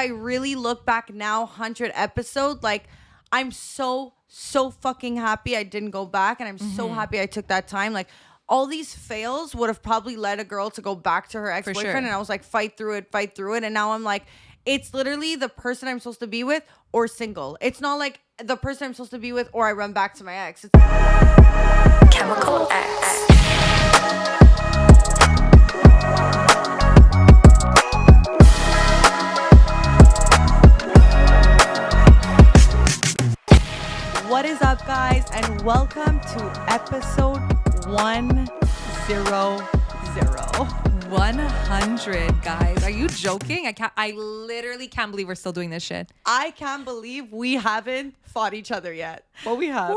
I really look back now, 100 episode, like I'm so fucking happy I didn't go back, and I'm so happy I took that time. Like all these fails would have probably led a girl to go back to her ex-boyfriend, and I was like, fight through it. And now I'm like, it's literally the person I'm supposed to be with or single. It's not like the person I'm supposed to be with or I run back to my ex. It's Chemical X. What is up, guys, and welcome to episode 100. 100, guys. Are you joking? I literally can't believe we're still doing this shit. I can't believe we haven't fought each other yet. Well, we have.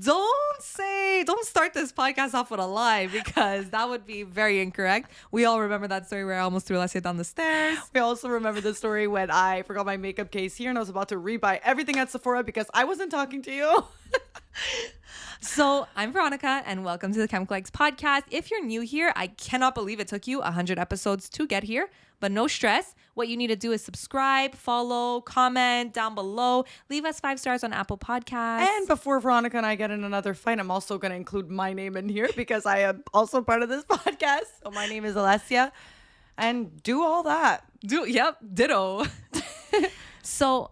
Don't start this podcast off with a lie, because that would be very incorrect. We all remember that story where I almost threw Alessia down the stairs. We also remember the story when I forgot my makeup case here and I was about to rebuy everything at Sephora because I wasn't talking to you. So I'm Veronica, and welcome to the Chemical X podcast. If you're new here, I cannot believe it took you 100 episodes to get here, but no stress. What you need to do is subscribe, follow, comment down below, leave us 5 stars on Apple Podcasts. And before Veronica and I get in another fight, I'm also going to include my name in here because I am also part of this podcast. So my name is Alessia, and do all that. Ditto. So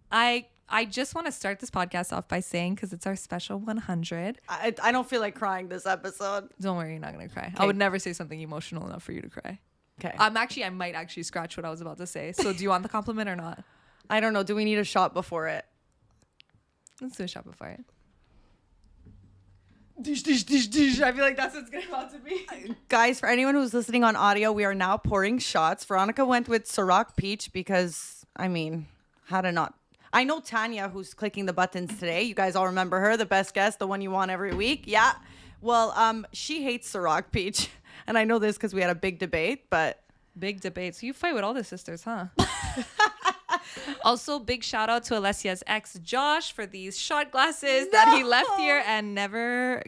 I just want to start this podcast off by saying, because it's our special 100. I don't feel like crying this episode. Don't worry, you're not going to cry. Okay. I would never say something emotional enough for you to cry. Okay. I might actually scratch what I was about to say. So do you want the compliment or not? I don't know. Do we need a shot before it? Let's do a shot before it. Dish, dish, dish, dish. I feel like that's what's about to be. Guys, for anyone who's listening on audio, we are now pouring shots. Veronica went with Ciroc Peach because, how to not... I know Tanya, who's clicking the buttons today. You guys all remember her, the best guest, the one you want every week. Yeah. Well, she hates Ciroc Peach. And I know this because we had a big debate, but... Big debate. So you fight with all the sisters, huh? Also, big shout out to Alessia's ex, Josh, for these shot glasses that he left here and never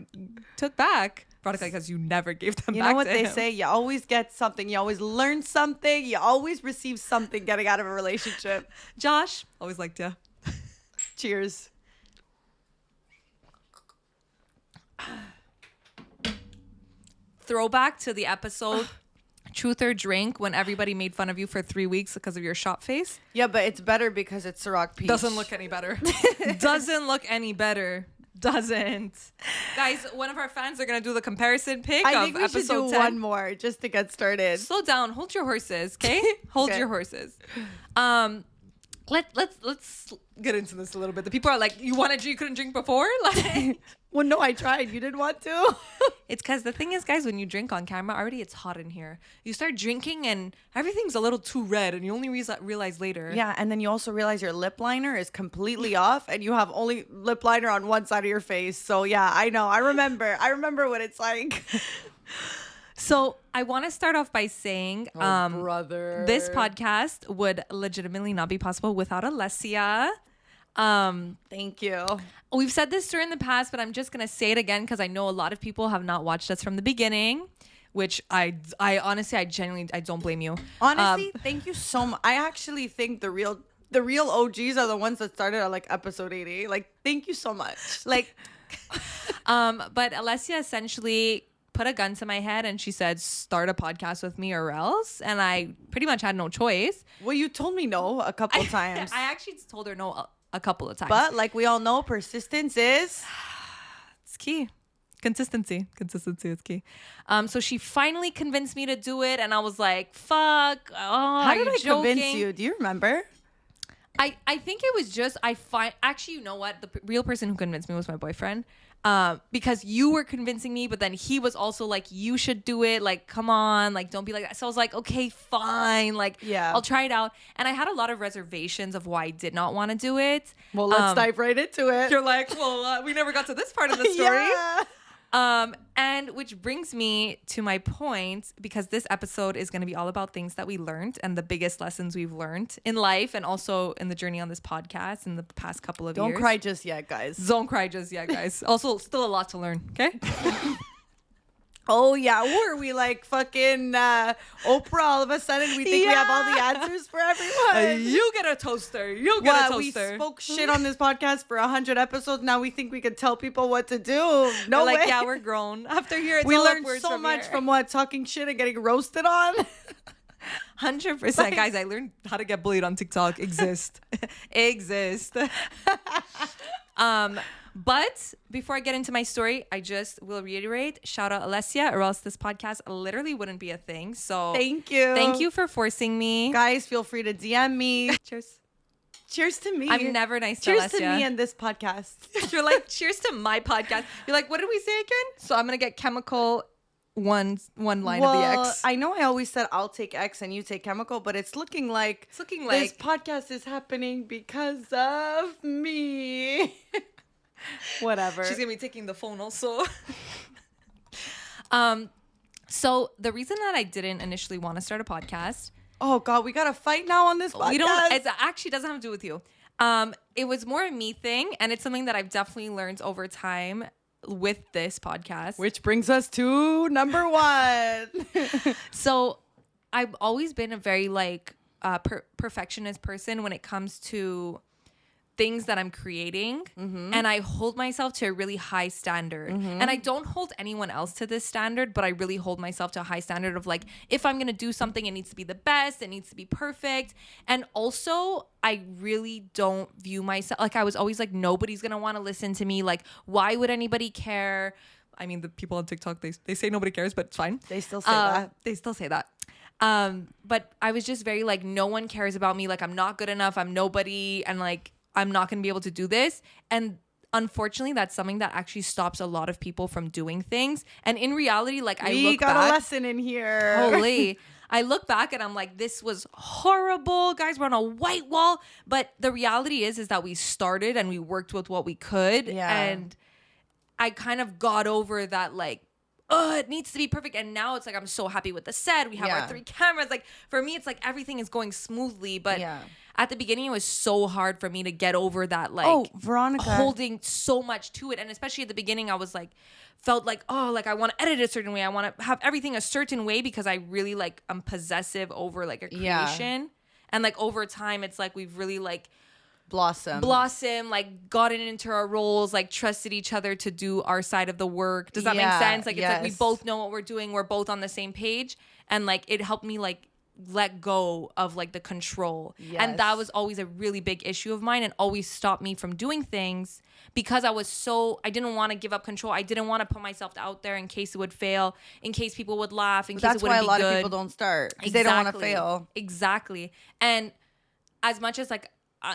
took back. Veronica, because you never gave them back. You know what to they him. say? You always get something. You always learn something. You always receive something getting out of a relationship. Josh, always liked you. Cheers. Throwback to the episode Truth or Drink, when everybody made fun of you for 3 weeks because of your shot face. Yeah, but it's better because it's Ciroc Peach. Doesn't look any better. Doesn't look any better. Doesn't. Guys, one of our fans are going to do the comparison pic I of think we episode should do 10. one more just to get started. Slow down. Hold your horses, okay? Hold Okay. your horses. Let's get into this a little bit. The people are like, you want to drink, you couldn't drink before? Like, Well, no, I tried. You didn't want to. it's because the thing is, guys, when you drink on camera, already it's hot in here. You start drinking and everything's a little too red, and you only realize later. Yeah, and then you also realize your lip liner is completely off, and you have only lip liner on one side of your face. So yeah, I know. I remember what it's like. So I want to start off by saying, brother, this podcast would legitimately not be possible without Alessia. Thank you. We've said this during the past, but I'm just going to say it again because I know a lot of people have not watched us from the beginning, which I honestly, I don't blame you. Honestly, thank you so much. I actually think the real OGs are the ones that started at like episode 80. Like, thank you so much. Like, but Alessia essentially put a gun to my head and she said, start a podcast with me or else. And I pretty much had no choice. well, you told me no a couple times. I actually told her no a couple of times. But like we all know, persistence is... It's key. Consistency is key. So she finally convinced me to do it, and I was like, fuck. Oh, How did I joking? convince you? Do you remember? I think it was just, actually, you know what? The real person who convinced me was my boyfriend. Because you were convincing me, but then he was also like, you should do it. Like, come on. Like, don't be like that. So I was like, okay, fine. Like, Yeah. I'll try it out. And I had a lot of reservations of why I did not want to do it. Well, let's dive right into it. You're like, well, we never got to this part of the story. Yeah. And which brings me to my point, because this episode is going to be all about things that we learned and the biggest lessons we've learned in life and also in the journey on this podcast in the past couple of years. Don't cry just yet, guys. Don't cry just yet, guys. Also, still a lot to learn, okay? Oh yeah, were we like fucking Oprah? All of a sudden, we think we have all the answers for everyone. You get a toaster. You get a toaster. We spoke shit on this podcast for 100 episodes. Now we think we could tell people what to do. No we're way. like, yeah, we're grown. After here, it's we all learned upwards so much here. from what talking shit and getting roasted on. 100%, guys. I learned how to get bullied on TikTok. Exist. But before I get into my story, I just will reiterate, shout out Alessia, or else this podcast literally wouldn't be a thing. So thank you for forcing me. Guys, feel free to DM me. Cheers to me. I'm never nice to Cheers Alessia. to me and this podcast. You're like, cheers to my podcast. You're like, what did we say again? So I'm gonna get chemical one line of the X. I know I always said I'll take X and you take chemical, but it's looking like this podcast is happening because of me. Whatever. She's gonna be taking the phone also. So the reason that I didn't initially want to start a podcast. Oh God, we gotta fight now on this podcast. It actually doesn't have to do with you. It was more a me thing, and it's something that I've definitely learned over time with this podcast. Which brings us to number one. So I've always been a very perfectionist person when it comes to things that I'm creating, and I hold myself to a really high standard. And I don't hold anyone else to this standard, but I really hold myself to a high standard of like, if I'm gonna do something, it needs to be the best, it needs to be perfect. And also, I really don't view myself like, I was always like, nobody's gonna want to listen to me. Like, why would anybody care? I mean, the people on TikTok, they say nobody cares, but it's fine. They still say that. They still say that. But I was just very like, no one cares about me. Like, I'm not good enough. I'm nobody. And like, I'm not going to be able to do this. And unfortunately, that's something that actually stops a lot of people from doing things. And in reality, like, we got a lesson in here. Holy. I look back and I'm like, this was horrible. Guys, we're on a white wall. But the reality is that we started and we worked with what we could. Yeah. And I kind of got over that, like, oh, it needs to be perfect. And now it's like, I'm so happy with the set. We have our 3 cameras. Like, for me, it's like everything is going smoothly. But at the beginning, it was so hard for me to get over that, like, Veronica, holding so much to it. And especially at the beginning, I was like, felt like, oh, like, I want to edit a certain way. I want to have everything a certain way because I really, like, I'm possessive over, like, a creation. And, like, over time, it's like we've really, like, blossom, like, gotten into our roles, like, trusted each other to do our side of the work. Does that make sense? Like, it's like we both know what we're doing. We're both on the same page. And, like, it helped me, like, let go of, like, the control. And that was always a really big issue of mine and always stopped me from doing things because I didn't want to give up control. I didn't want to put myself out there in case it would fail, in case people would laugh, in case it wouldn't be good. That's why a lot of people don't start, because they don't want to fail. Exactly. And as much as, like,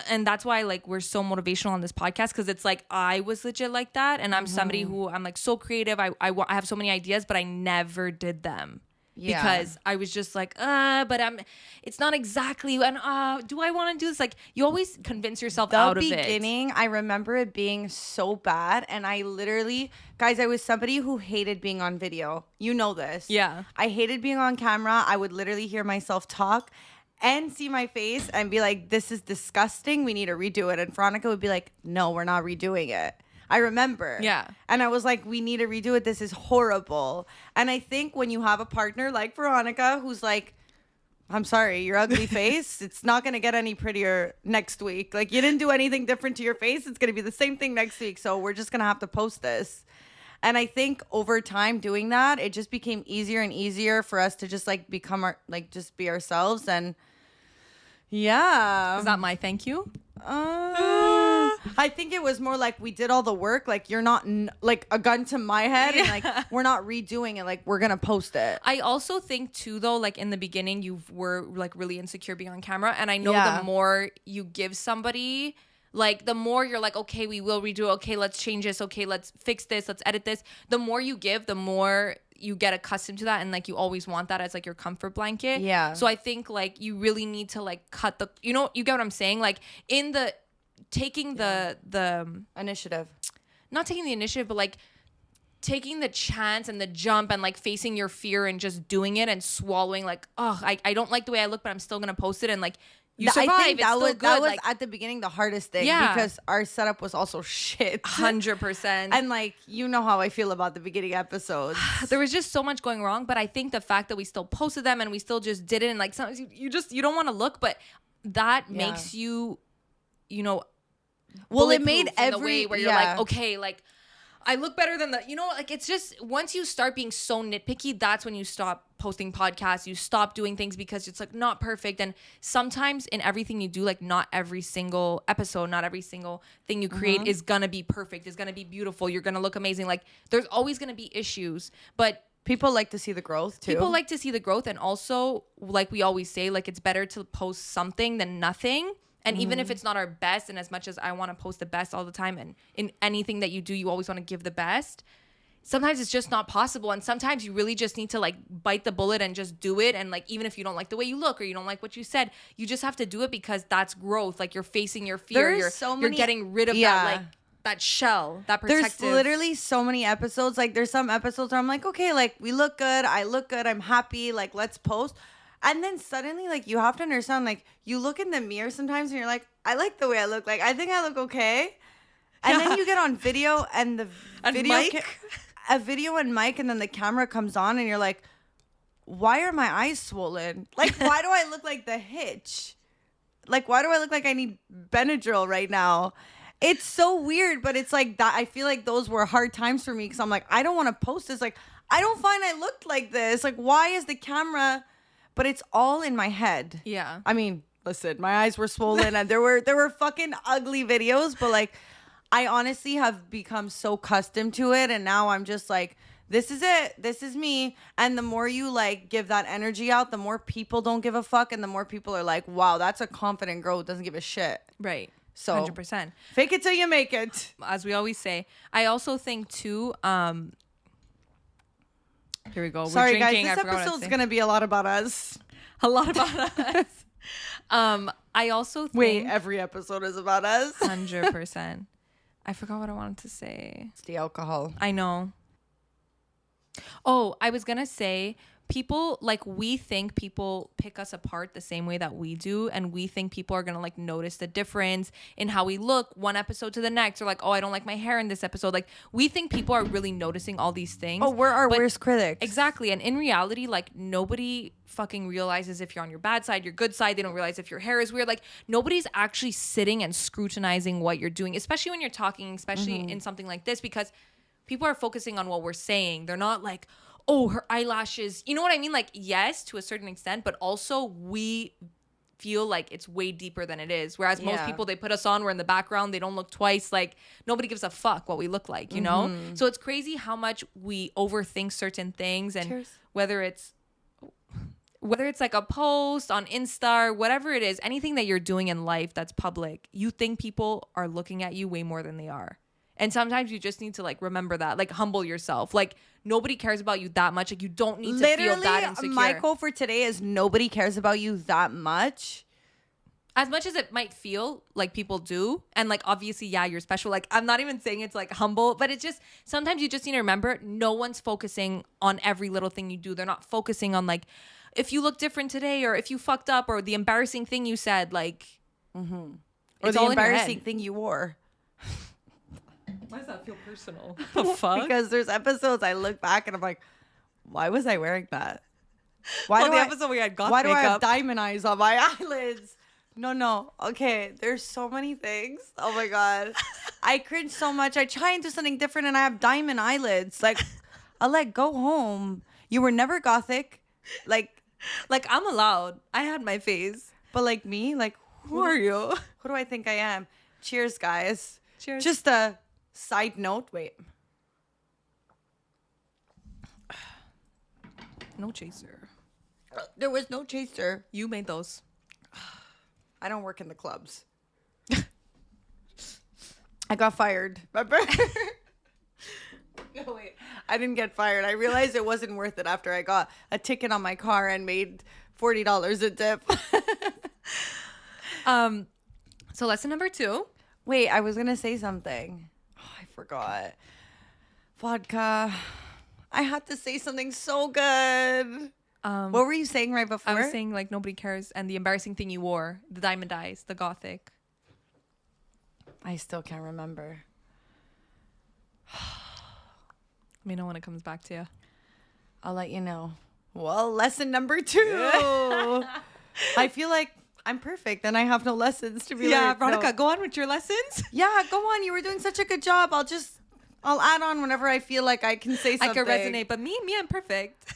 and that's why, like, we're so motivational on this podcast, because it's like I was legit like that, and I'm somebody who I'm like so creative. I have so many ideas, but I never did them. Because I was just like, but it's not exactly, and do I want to do this? Like, you always convince yourself out of it. The beginning, I remember it being so bad, and I literally, guys, I was somebody who hated being on video. You know this. Yeah. I hated being on camera. I would literally hear myself talk and see my face and be like, this is disgusting. We need to redo it. And Veronica would be like, no, we're not redoing it. I remember. Yeah. And I was like, we need to redo it. This is horrible. And I think when you have a partner like Veronica, who's like, I'm sorry, your ugly face, it's not going to get any prettier next week. Like, you didn't do anything different to your face. It's going to be the same thing next week. So we're just going to have to post this. And I think over time doing that, it just became easier and easier for us to just, like, become just be ourselves. And yeah. Is that my thank you? I think it was more like we did all the work. Like, you're not like a gun to my head, and like we're not redoing it. Like, we're gonna post it. I also think too, though, like, in the beginning, you were like really insecure being on camera, and I know the more you give somebody, like, the more you're like, okay, we will redo it. Okay, let's change this. Okay, let's fix this. Let's edit this. The more you give, the more you get accustomed to that, and like you always want that as like your comfort blanket. Yeah. So I think like you really need to like cut the, you get what I'm saying? Like, in the taking the initiative. Not taking the initiative, but like taking the chance and the jump and like facing your fear and just doing it and swallowing like, oh, I don't like the way I look, but I'm still gonna post it, and like you survive. I think it's still good. that was like, at the beginning the hardest thing, Yeah. because our setup was also shit. 100%. And like, you know how I feel about the beginning episodes. There was just so much going wrong, but I think the fact that we still posted them and we still just did it, and like sometimes you don't want to look, but that makes you know, Well, it made bulletproof in the every way where you're like, okay, like I look better than the, you know, like it's just once you start being so nitpicky, that's when you stop posting podcasts, you stop doing things because it's like not perfect. And sometimes in everything you do, like not every single episode, not every single thing you create is gonna be perfect, is gonna be beautiful, you're gonna look amazing. Like there's always gonna be issues, but people like to see the growth too. people like to see the growth. And also, like we always say, like it's better to post something than nothing. And even if it's not our best, and as much as I want to post the best all the time, and in anything that you do, you always want to give the best, sometimes it's just not possible. And sometimes you really just need to like bite the bullet and just do it. And like, even if you don't like the way you look or you don't like what you said, you just have to do it because that's growth. Like you're facing your fear. You're getting rid of that, like that shell, that protective. There's literally so many episodes. Like there's some episodes where I'm like, okay, like we look good. I look good. I'm happy. Like let's post. And then suddenly, like, you have to understand, like, you look in the mirror sometimes and you're like, I like the way I look. Like, I think I look okay. And then you get on video and the a video and mic, and then the camera comes on and you're like, why are my eyes swollen? Like, why do I look like the Hitch? Like, why do I look like I need Benadryl right now? It's so weird, but it's like that. I feel like those were hard times for me because I'm like, I don't want to post this. Like, I don't find I looked like this. Like, why is the camera... But it's all in my head. Yeah. I mean, listen, my eyes were swollen and there were fucking ugly videos, but like I honestly have become so accustomed to it, and now I'm just like, this is it. This is me. And the more you like give that energy out, the more people don't give a fuck, and the more people are like, wow, that's a confident girl who doesn't give a shit. Right. So 100%. Fake it till you make it. As we always say. I also think too, here we go. Sorry, We're drinking. guys. This episode's going to be a lot about us. A lot about us. I also think... Wait, every episode is about us? 100%. I forgot what I wanted to say. It's the alcohol. I know. Oh, I was going to say... People, like, we think people pick us apart the same way that we do, and we think people are gonna like notice the difference in how we look one episode to the next, or like, oh, I don't like my hair in this episode. Like, we think people are really noticing all these things. Oh, we're our worst critics. Exactly. And in reality, like, nobody fucking realizes if you're on your bad side, your good side. They don't realize if your hair is weird. Like, nobody's actually sitting and scrutinizing what you're doing, especially when you're talking, especially in something like this, because people are focusing on what we're saying. They're not like, oh, her eyelashes, you know what I mean? Like, yes, to a certain extent, but also we feel like it's way deeper than it is. Whereas most people, they put us on, we're in the background, they don't look twice. Like, nobody gives a fuck what we look like, you know? So it's crazy how much we overthink certain things, and whether it's like a post on Insta or whatever it is, anything that you're doing in life that's public, you think people are looking at you way more than they are. And sometimes you just need to like remember that, like humble yourself. Like nobody cares about you that much. Like you don't need to feel that insecure. My quote for today is nobody cares about you that much. As much as it might feel like people do. And like, obviously, yeah, you're special. Like, I'm not even saying it's like humble, but it's just, sometimes you just need to remember no one's focusing on every little thing you do. They're not focusing on like, if you look different today, or if you fucked up, or the embarrassing thing you said, like, or the embarrassing thing you wore. Why does that feel personal? The fuck? Because there's episodes I look back and I'm like, why was I wearing that? Why do I have diamond eyes on my eyelids? No. Okay, there's so many things. Oh my God. I cringe so much. I try and do something different and I have diamond eyelids. Like, Alec, go home. You were never gothic. Like I'm allowed. I had my phase. But like me, like, who are you? Who do I think I am? Cheers, guys. Cheers. Just a side note. Wait. No chaser. There was no chaser. You made those. I don't work in the clubs. I got fired. Remember? No, wait. I didn't get fired. I realized it wasn't worth it after I got a ticket on my car and made $40 a tip. So lesson number 2. Wait, I was going to say something. Oh, I forgot. Vodka. I had to say something so good. What were you saying right before? I was saying like nobody cares, and the embarrassing thing you wore, the diamond eyes, the gothic. I still can't remember. Let me know when it comes back to you. I'll let you know. Well, lesson number 2. I feel like I'm perfect and I have no lessons to be like. Veronica, No. go on with your lessons. Yeah, go on. You were doing such a good job. I'll add on whenever I feel like I can say something. I can resonate, but me, I'm perfect.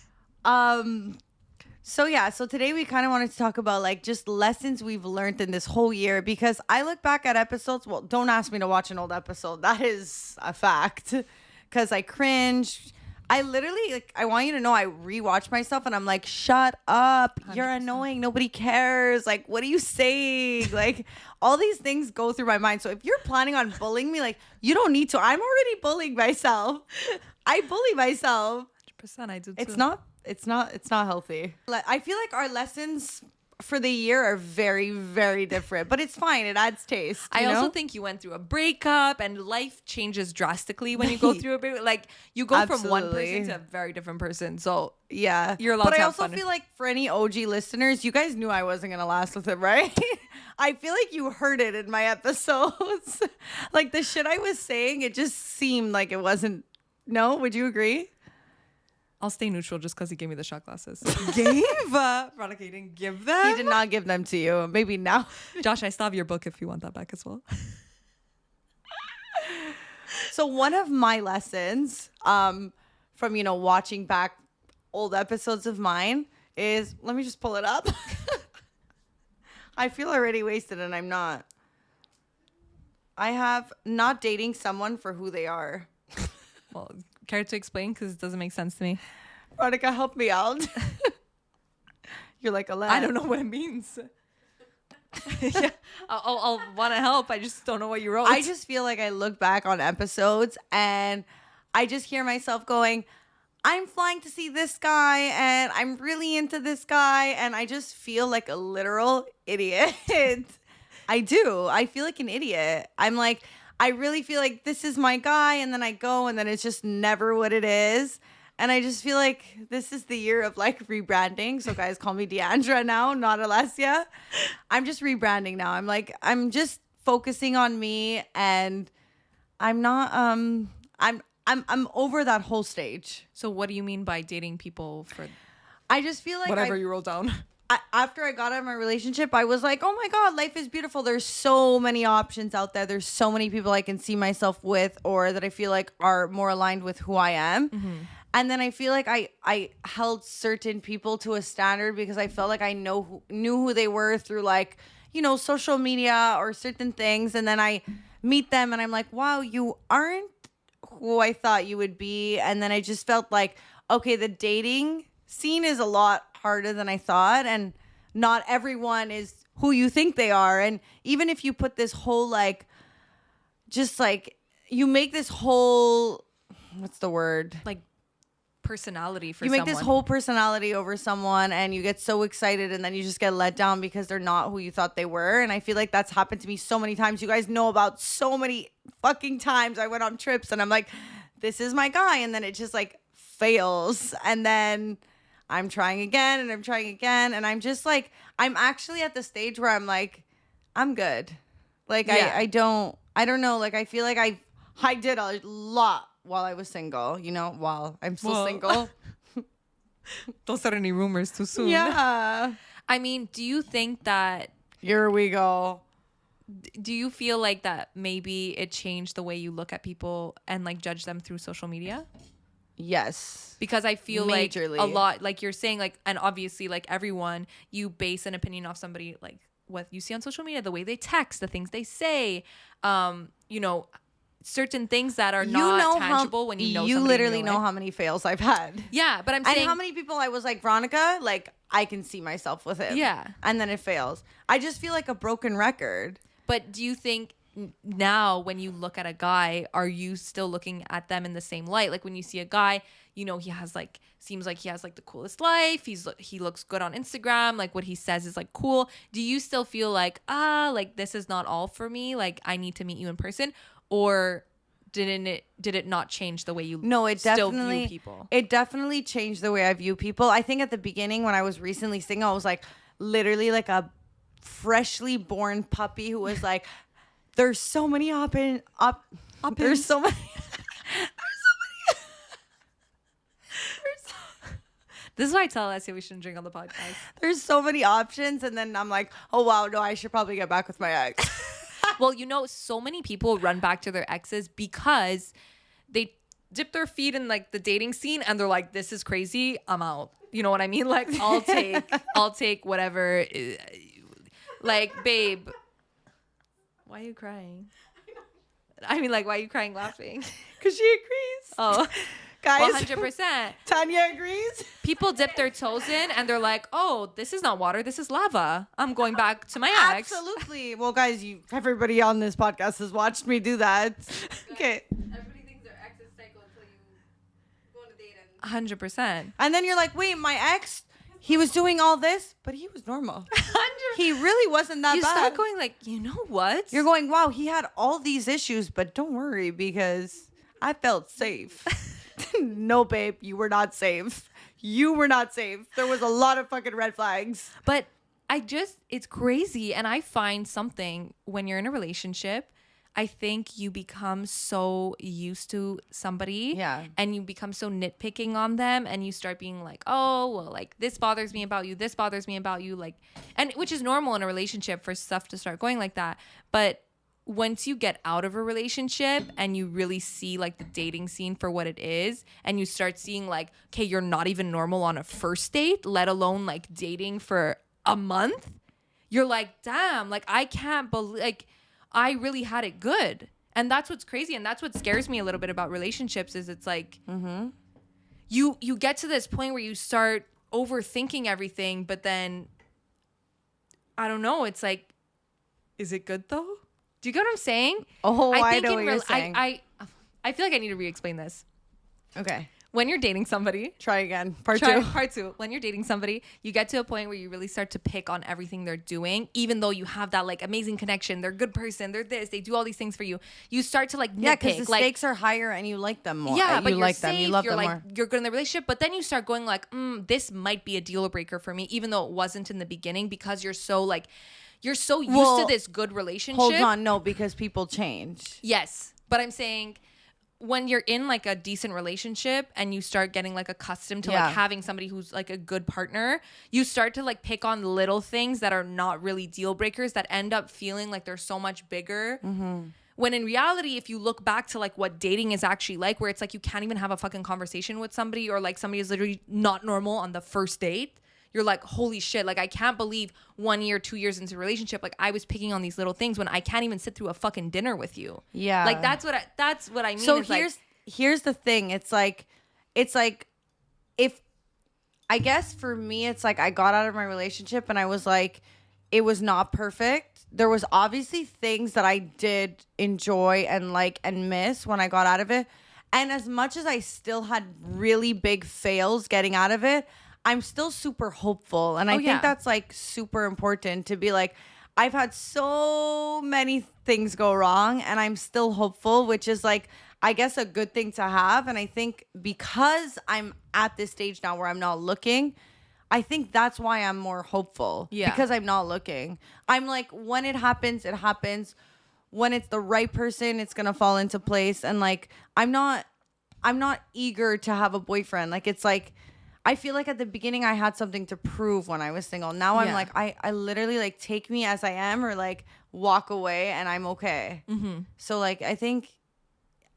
So today we kind of wanted to talk about like just lessons we've learned in this whole year, because I look back at episodes. Well, don't ask me to watch an old episode. That is a fact, because I cringe. I literally, like, I want you to know I rewatch myself and I'm like, shut up. You're 100%. annoying. Nobody cares. Like, what are you saying? Like, all these things go through my mind. So if you're planning on bullying me, like, you don't need to. I'm already bullying myself. I bully myself. 100%, I do too. It's not healthy. I feel like our lessons for the year are very, very different, but it's fine. It adds taste. I also think you went through a breakup, and life changes drastically when you go through a breakup. Like, you go from one person Absolutely. to a very different person. So yeah, you're allowed but to I have also fun. feel like for any OG listeners, you guys knew I wasn't gonna last with him, right? I feel like you heard it in my episodes. Like the shit I was saying, it just seemed like it wasn't. No, would you agree? I'll stay neutral just because he gave me the shot glasses. Gave? Veronica, you didn't give them? He did not give them to you. Maybe now. Josh, I still have your book if you want that back as well. So one of my lessons from, watching back old episodes of mine is, let me just pull it up. I feel already wasted and I'm not. I have not dating someone for who they are. Well, care to explain? Because it doesn't make sense to me. Veronica, help me out. You're like, Alessia. I don't know what it means. Yeah, I'll want to help. I just don't know what you wrote. I just feel like I look back on episodes and I just hear myself going, I'm flying to see this guy and I'm really into this guy. And I just feel like a literal idiot. I do. I feel like an idiot. I'm like, I really feel like this is my guy. And then I go and then it's just never what it is. And I just feel like this is the year of like rebranding. So guys, call me Deandra now, not Alessia. I'm just rebranding now. I'm just focusing on me, and I'm not I'm over that whole stage. So what do you mean by dating people for I just feel like whatever you wrote down? after I got out of my relationship, I was like, oh my God, life is beautiful. There's so many options out there. There's so many people I can see myself with, or that I feel like are more aligned with who I am. Mm-hmm. And then I feel like I held certain people to a standard because I felt like I knew who they were through like, social media or certain things. And then I meet them and I'm like, wow, you aren't who I thought you would be. And then I just felt like, okay, the dating scene is a lot harder than I thought. And not everyone is who you think they are. And even if you put this whole you make this whole, what's the word? Like personality for you someone. make this whole personality over someone and you get so excited and then you just get let down because they're not who you thought they were. And I feel like that's happened to me so many times. You guys know about so many fucking times I went on trips and I'm like, this is my guy. And then it just like fails. And then I'm trying again and I'm trying again. And I'm just like, I'm actually at the stage where I'm like, I'm good. Like, yeah. I don't know. Like, I feel like I did a lot while I was single, while I'm still single. Don't start any rumors too soon. Yeah. I mean, do you think that, Here we go. do you feel like that maybe it changed the way you look at people and like judge them through social media? Yes. Because I feel Majorly. like a lot, like you're saying, like, and obviously like everyone, you base an opinion off somebody, like what you see on social media, the way they text, the things they say, certain things that are not tangible when you know you somebody literally in real know life. how many fails I've had. Yeah, but I'm And saying how many people I was like, Veronica, like I can see myself with him. Yeah. And then it fails. I just feel like a broken record. But do you think now when you look at a guy, are you still looking at them in the same light? Like when you see a guy, he has like, seems like he has like the coolest life. He looks good on Instagram. Like what he says is like cool. Do you still feel like, like this is not all for me? Like I need to meet you in person? Or did it not change the way you No, it still definitely view people? It definitely changed the way I view people. I think at the beginning when I was recently single, I was like literally like a freshly born puppy who was like, there's so many there's so many This is why I tell Alessia we shouldn't drink on the podcast. there's so many options, and then I'm like, oh wow, no, I should probably get back with my ex. Well, you know, so many people run back to their exes because they dip their feet in like the dating scene and they're like, this is crazy, I'm out. You know what I mean? Like, I'll take whatever. Like, babe, why are you crying? I mean, like, why are you crying laughing? Because she agrees. Oh, Guys, 100%. Tanya agrees. People dip their toes in and they're like, oh, this is not water, this is lava. I'm going back to my ex. Absolutely. Well, guys, everybody on this podcast has watched me do that. Okay. Everybody thinks their ex is psycho until you go on a date and 100%. And then you're like, wait, my ex, he was doing all this, but he was normal. He really wasn't that You bad. start going like, you know what? You're going, wow, he had all these issues, but don't worry because I felt safe. No, babe, you were not safe. You were not safe. There was a lot of fucking red flags. But it's crazy. And I find something when you're in a relationship, I think you become so used to somebody. Yeah. And you become so nitpicking on them and you start being like, oh, well, like this bothers me about you. This bothers me about you. Like, and which is normal in a relationship for stuff to start going like that. But once you get out of a relationship and you really see like the dating scene for what it is and you start seeing like, okay, you're not even normal on a first date, let alone like dating for a month, you're like, damn, like I can't believe, like I really had it good. And that's what's crazy. And that's what scares me a little bit about relationships is it's like, you get to this point where you start overthinking everything, but then I don't know, it's like, is it good though? Do you get what I'm saying? Oh, I know in what you're saying. I feel like I need to re-explain this. Okay. When you're dating somebody, Try again. Part two. When you're dating somebody, you get to a point where you really start to pick on everything they're doing, even though you have that like amazing connection. They're a good person. They're this. They do all these things for you. You start to like nitpick. Yeah, because the like, stakes are higher and you like them more. yeah, but you you're like safe, them. You love you're them like, more. You're good in the relationship, but then you start going like, this might be a deal breaker for me, even though it wasn't in the beginning because you're so used to this good relationship. Hold on, no, because people change. Yes, but I'm saying when you're in like a decent relationship and you start getting like accustomed to like having somebody who's like a good partner, you start to like pick on little things that are not really deal breakers that end up feeling like they're so much bigger. When in reality, if you look back to like what dating is actually like, where it's like you can't even have a fucking conversation with somebody or like somebody is literally not normal on the first date. You're like, holy shit, like I can't believe 1 year, 2 years into a relationship, like I was picking on these little things when I can't even sit through a fucking dinner with you. Yeah. Like that's what I mean. So is here's the thing. It's like if I guess for me it's like I got out of my relationship and I was like, it was not perfect. There was obviously things that I did enjoy and like and miss when I got out of it. And as much as I still had really big fails getting out of it, I'm still super hopeful. And I think that's like super important to be like, I've had so many things go wrong and I'm still hopeful, which is like, I guess a good thing to have. And I think because I'm at this stage now where I'm not looking, I think that's why I'm more hopeful. Yeah. Because I'm not looking. I'm like, when it happens, it happens. When it's the right person, it's going to fall into place. And like, I'm not eager to have a boyfriend. Like, it's like, I feel like at the beginning I had something to prove when I was single. Now I'm like, I literally like take me as I am or like walk away and I'm okay. So like, I think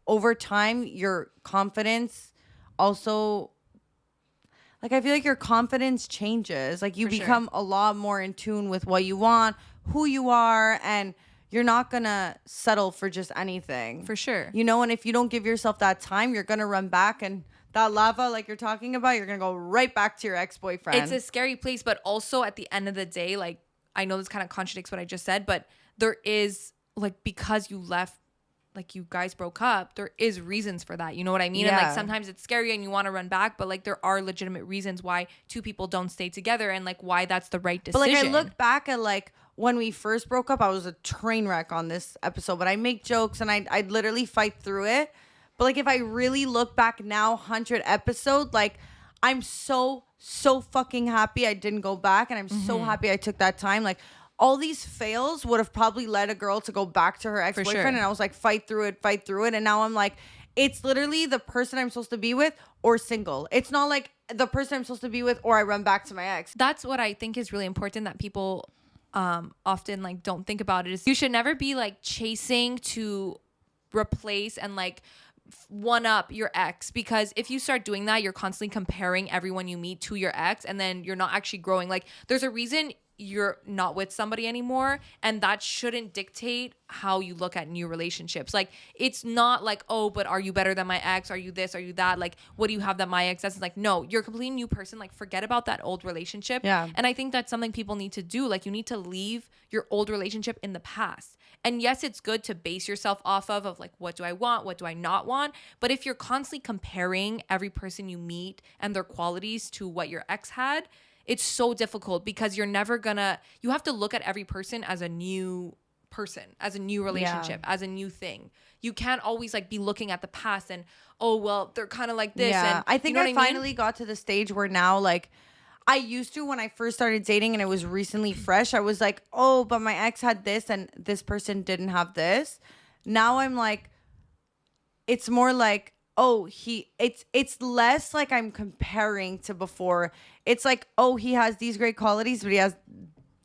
over time, your confidence also, like, I feel like your confidence changes. Like you become a lot more in tune with what you want, who you are, and you're not going to settle for just anything. For sure. You know, and if you don't give yourself that time, you're going to run back and that lava, like you're talking about, you're going to go right back to your ex-boyfriend. It's a scary place, but also at the end of the day, like, I know this kind of contradicts what I just said, but there is, like, because you left, like, you guys broke up, there is reasons for that. You know what I mean? Yeah. And, like, sometimes it's scary and you want to run back, but, like, there are legitimate reasons why two people don't stay together and, like, why that's the right decision. But, like, I look back at, like, when we first broke up, I was a train wreck on this episode, but I make jokes and I'd literally fight through it. But like, if I really look back now, 100 episode, like I'm so fucking happy I didn't go back. And I'm so happy I took that time. Like all these fails would have probably led a girl to go back to her ex-boyfriend. sure. And I was like, fight through it. And now I'm like, it's literally the person I'm supposed to be with or single. It's not like the person I'm supposed to be with or I run back to my ex. That's what I think is really important that people often like don't think about it is you should never be like chasing to replace and like one up your ex, because if you start doing that, you're constantly comparing everyone you meet to your ex and then you're not actually growing. Like there's a reason you're not with somebody anymore, and that shouldn't dictate how you look at new relationships. Like it's not like, oh, but are you better than my ex? Are you this? Are you that? Like what do you have that my ex does? It's like, no, you're a completely new person. Like forget about that old relationship. Yeah. And I think that's something people need to do. Like you need to leave your old relationship in the past. And yes, it's good to base yourself off of like, what do I want? What do I not want? But if you're constantly comparing every person you meet and their qualities to what your ex had, it's so difficult because you're never gonna, you have to look at every person as a new person, as a new relationship, as a new thing. You can't always like be looking at the past and, oh, well, they're kind of like this. Yeah, And I think you know I what finally got to the stage where now, like, I used to when I first started dating and it was recently fresh, I was like, oh, but my ex had this and this person didn't have this. Now I'm like, it's more like, oh, it's less like I'm comparing to before. It's like, oh, he has these great qualities, but he has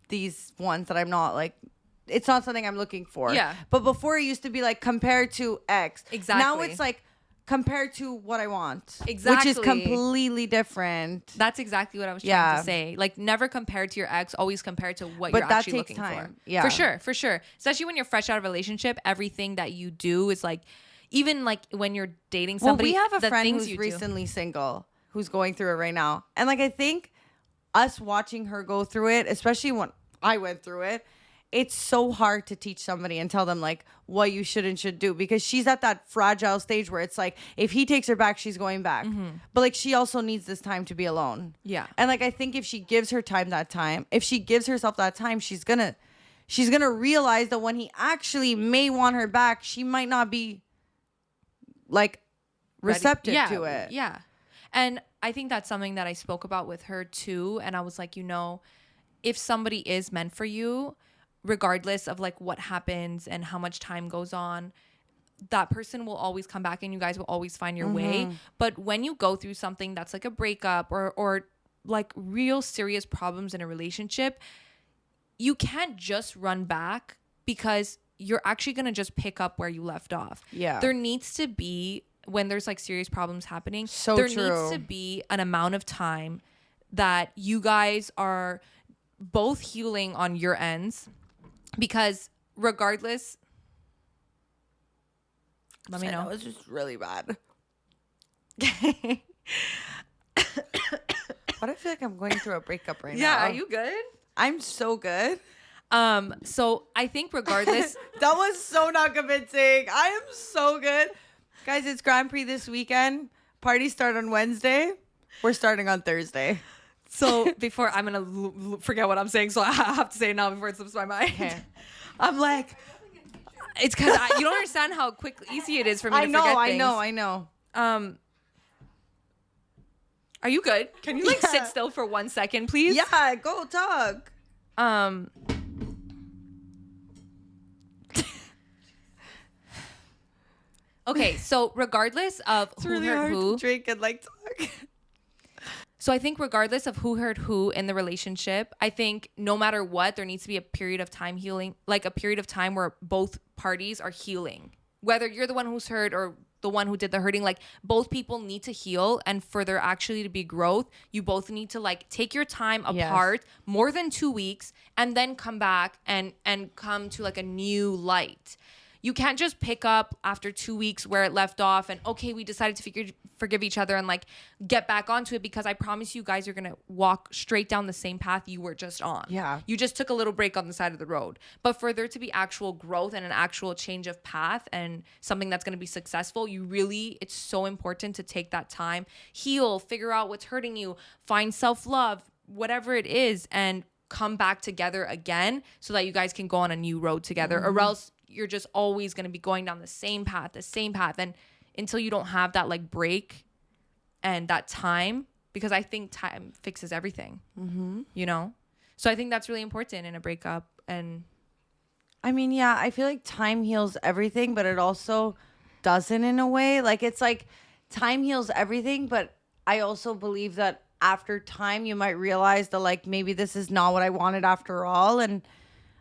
these ones that I'm not like. It's not something I'm looking for. Yeah. But before it used to be like compared to X. Exactly. Now it's like compared to what I want. Exactly. Which is completely different. That's exactly what I was trying to say. Like never compare to your ex, always compare to what But you're that actually takes looking time. for. Yeah. For sure. Especially when you're fresh out of a relationship, everything that you do is like, even like when you're dating somebody. Well, we have a the friend things who's you do. recently single who's going through it right now. And like, I think us watching her go through it, especially when I went through it, it's so hard to teach somebody and tell them like what you should and should do, because she's at that fragile stage where it's like, if he takes her back, she's going back. But like, she also needs this time to be alone. Yeah. And like, I think if she gives her time that time, if she gives herself that time, she's gonna realize that when he actually may want her back, she might not be like receptive to it. Yeah. And I think that's something that I spoke about with her too. And I was like, you know, if somebody is meant for you, regardless of like what happens and how much time goes on, that person will always come back and you guys will always find your way. But when you go through something that's like a breakup or like real serious problems in a relationship, you can't just run back, because you're actually going to just pick up where you left off. Yeah. There needs to be, when there's like serious problems happening, So there true. needs to be an amount of time that you guys are both healing on your ends, because regardless, let me know. It's just really bad. But I feel like I'm going through a breakup right now. Yeah, are you good? I'm so good. So I think regardless, That was so not convincing. I am so good. Guys, it's Grand Prix this weekend. Parties start on Wednesday. We're starting on Thursday. so before I'm gonna forget what I'm saying, so I have to say it now before it slips my mind. Okay. I'm like, it's because you don't understand how easy it is for me to forget things. I know. Are you good? Can you like sit still for 1 second, please? Yeah, go talk. Okay, so regardless of It's who really hurt hard who, to drink and like talk. so I think regardless of who hurt who in the relationship, I think no matter what, there needs to be a period of time healing, like a period of time where both parties are healing. Whether you're the one who's hurt or the one who did the hurting, like both people need to heal, and for there actually to be growth, you both need to like take your time apart more than 2 weeks and then come back and come to like a new light. You can't just pick up after 2 weeks where it left off and, okay, we decided to forgive each other and like get back onto it, because I promise you guys are going to walk straight down the same path you were just on. Yeah. You just took a little break on the side of the road. But for there to be actual growth and an actual change of path and something that's going to be successful, it's so important to take that time, heal, figure out what's hurting you, find self-love, whatever it is, and come back together again so that you guys can go on a new road together, or else you're just always going to be going down the same path. And until you don't have that like break and that time, because I think time fixes everything, you know? So I think that's really important in a breakup. And I mean, yeah, I feel like time heals everything, but it also doesn't in a way. Like, it's like time heals everything, but I also believe that after time, you might realize that, like, maybe this is not what I wanted after all. And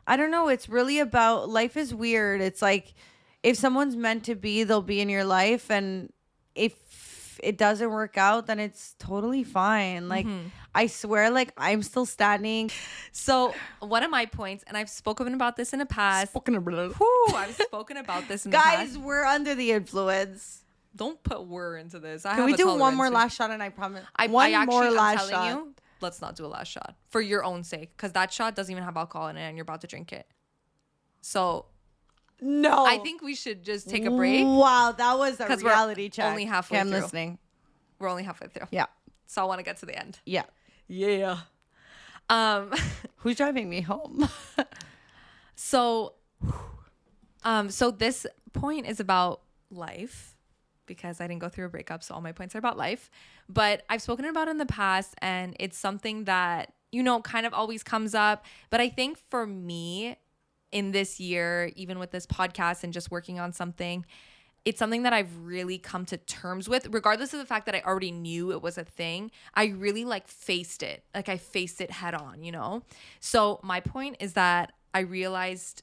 I don't know. It's really about, life is weird. It's like, if someone's meant to be, they'll be in your life. And if it doesn't work out, then it's totally fine. Like, I swear, like, I'm still standing. so one of my points, and I've spoken about this in the past. I've spoken about this in the Guys, past. we're under the influence. Don't put "were" into this. Can we do one more last shot? And I promise. I'm telling you, let's not do a last shot for your own sake, because that shot doesn't even have alcohol in it, and you're about to drink it. So no, I think we should just take a break. Wow, that was a reality check. Only halfway I'm through. listening. We're only halfway through. Yeah. So I want to get to the end. Yeah. Yeah. Who's driving me home? So this point is about life, because I didn't go through a breakup, so all my points are about life. But I've spoken about it in the past, and it's something that, you know, kind of always comes up. But I think for me in this year, even with this podcast and just working on something, it's something that I've really come to terms with, regardless of the fact that I already knew it was a thing. I really like faced it. Like, I faced it head on, you know? So my point is that I realized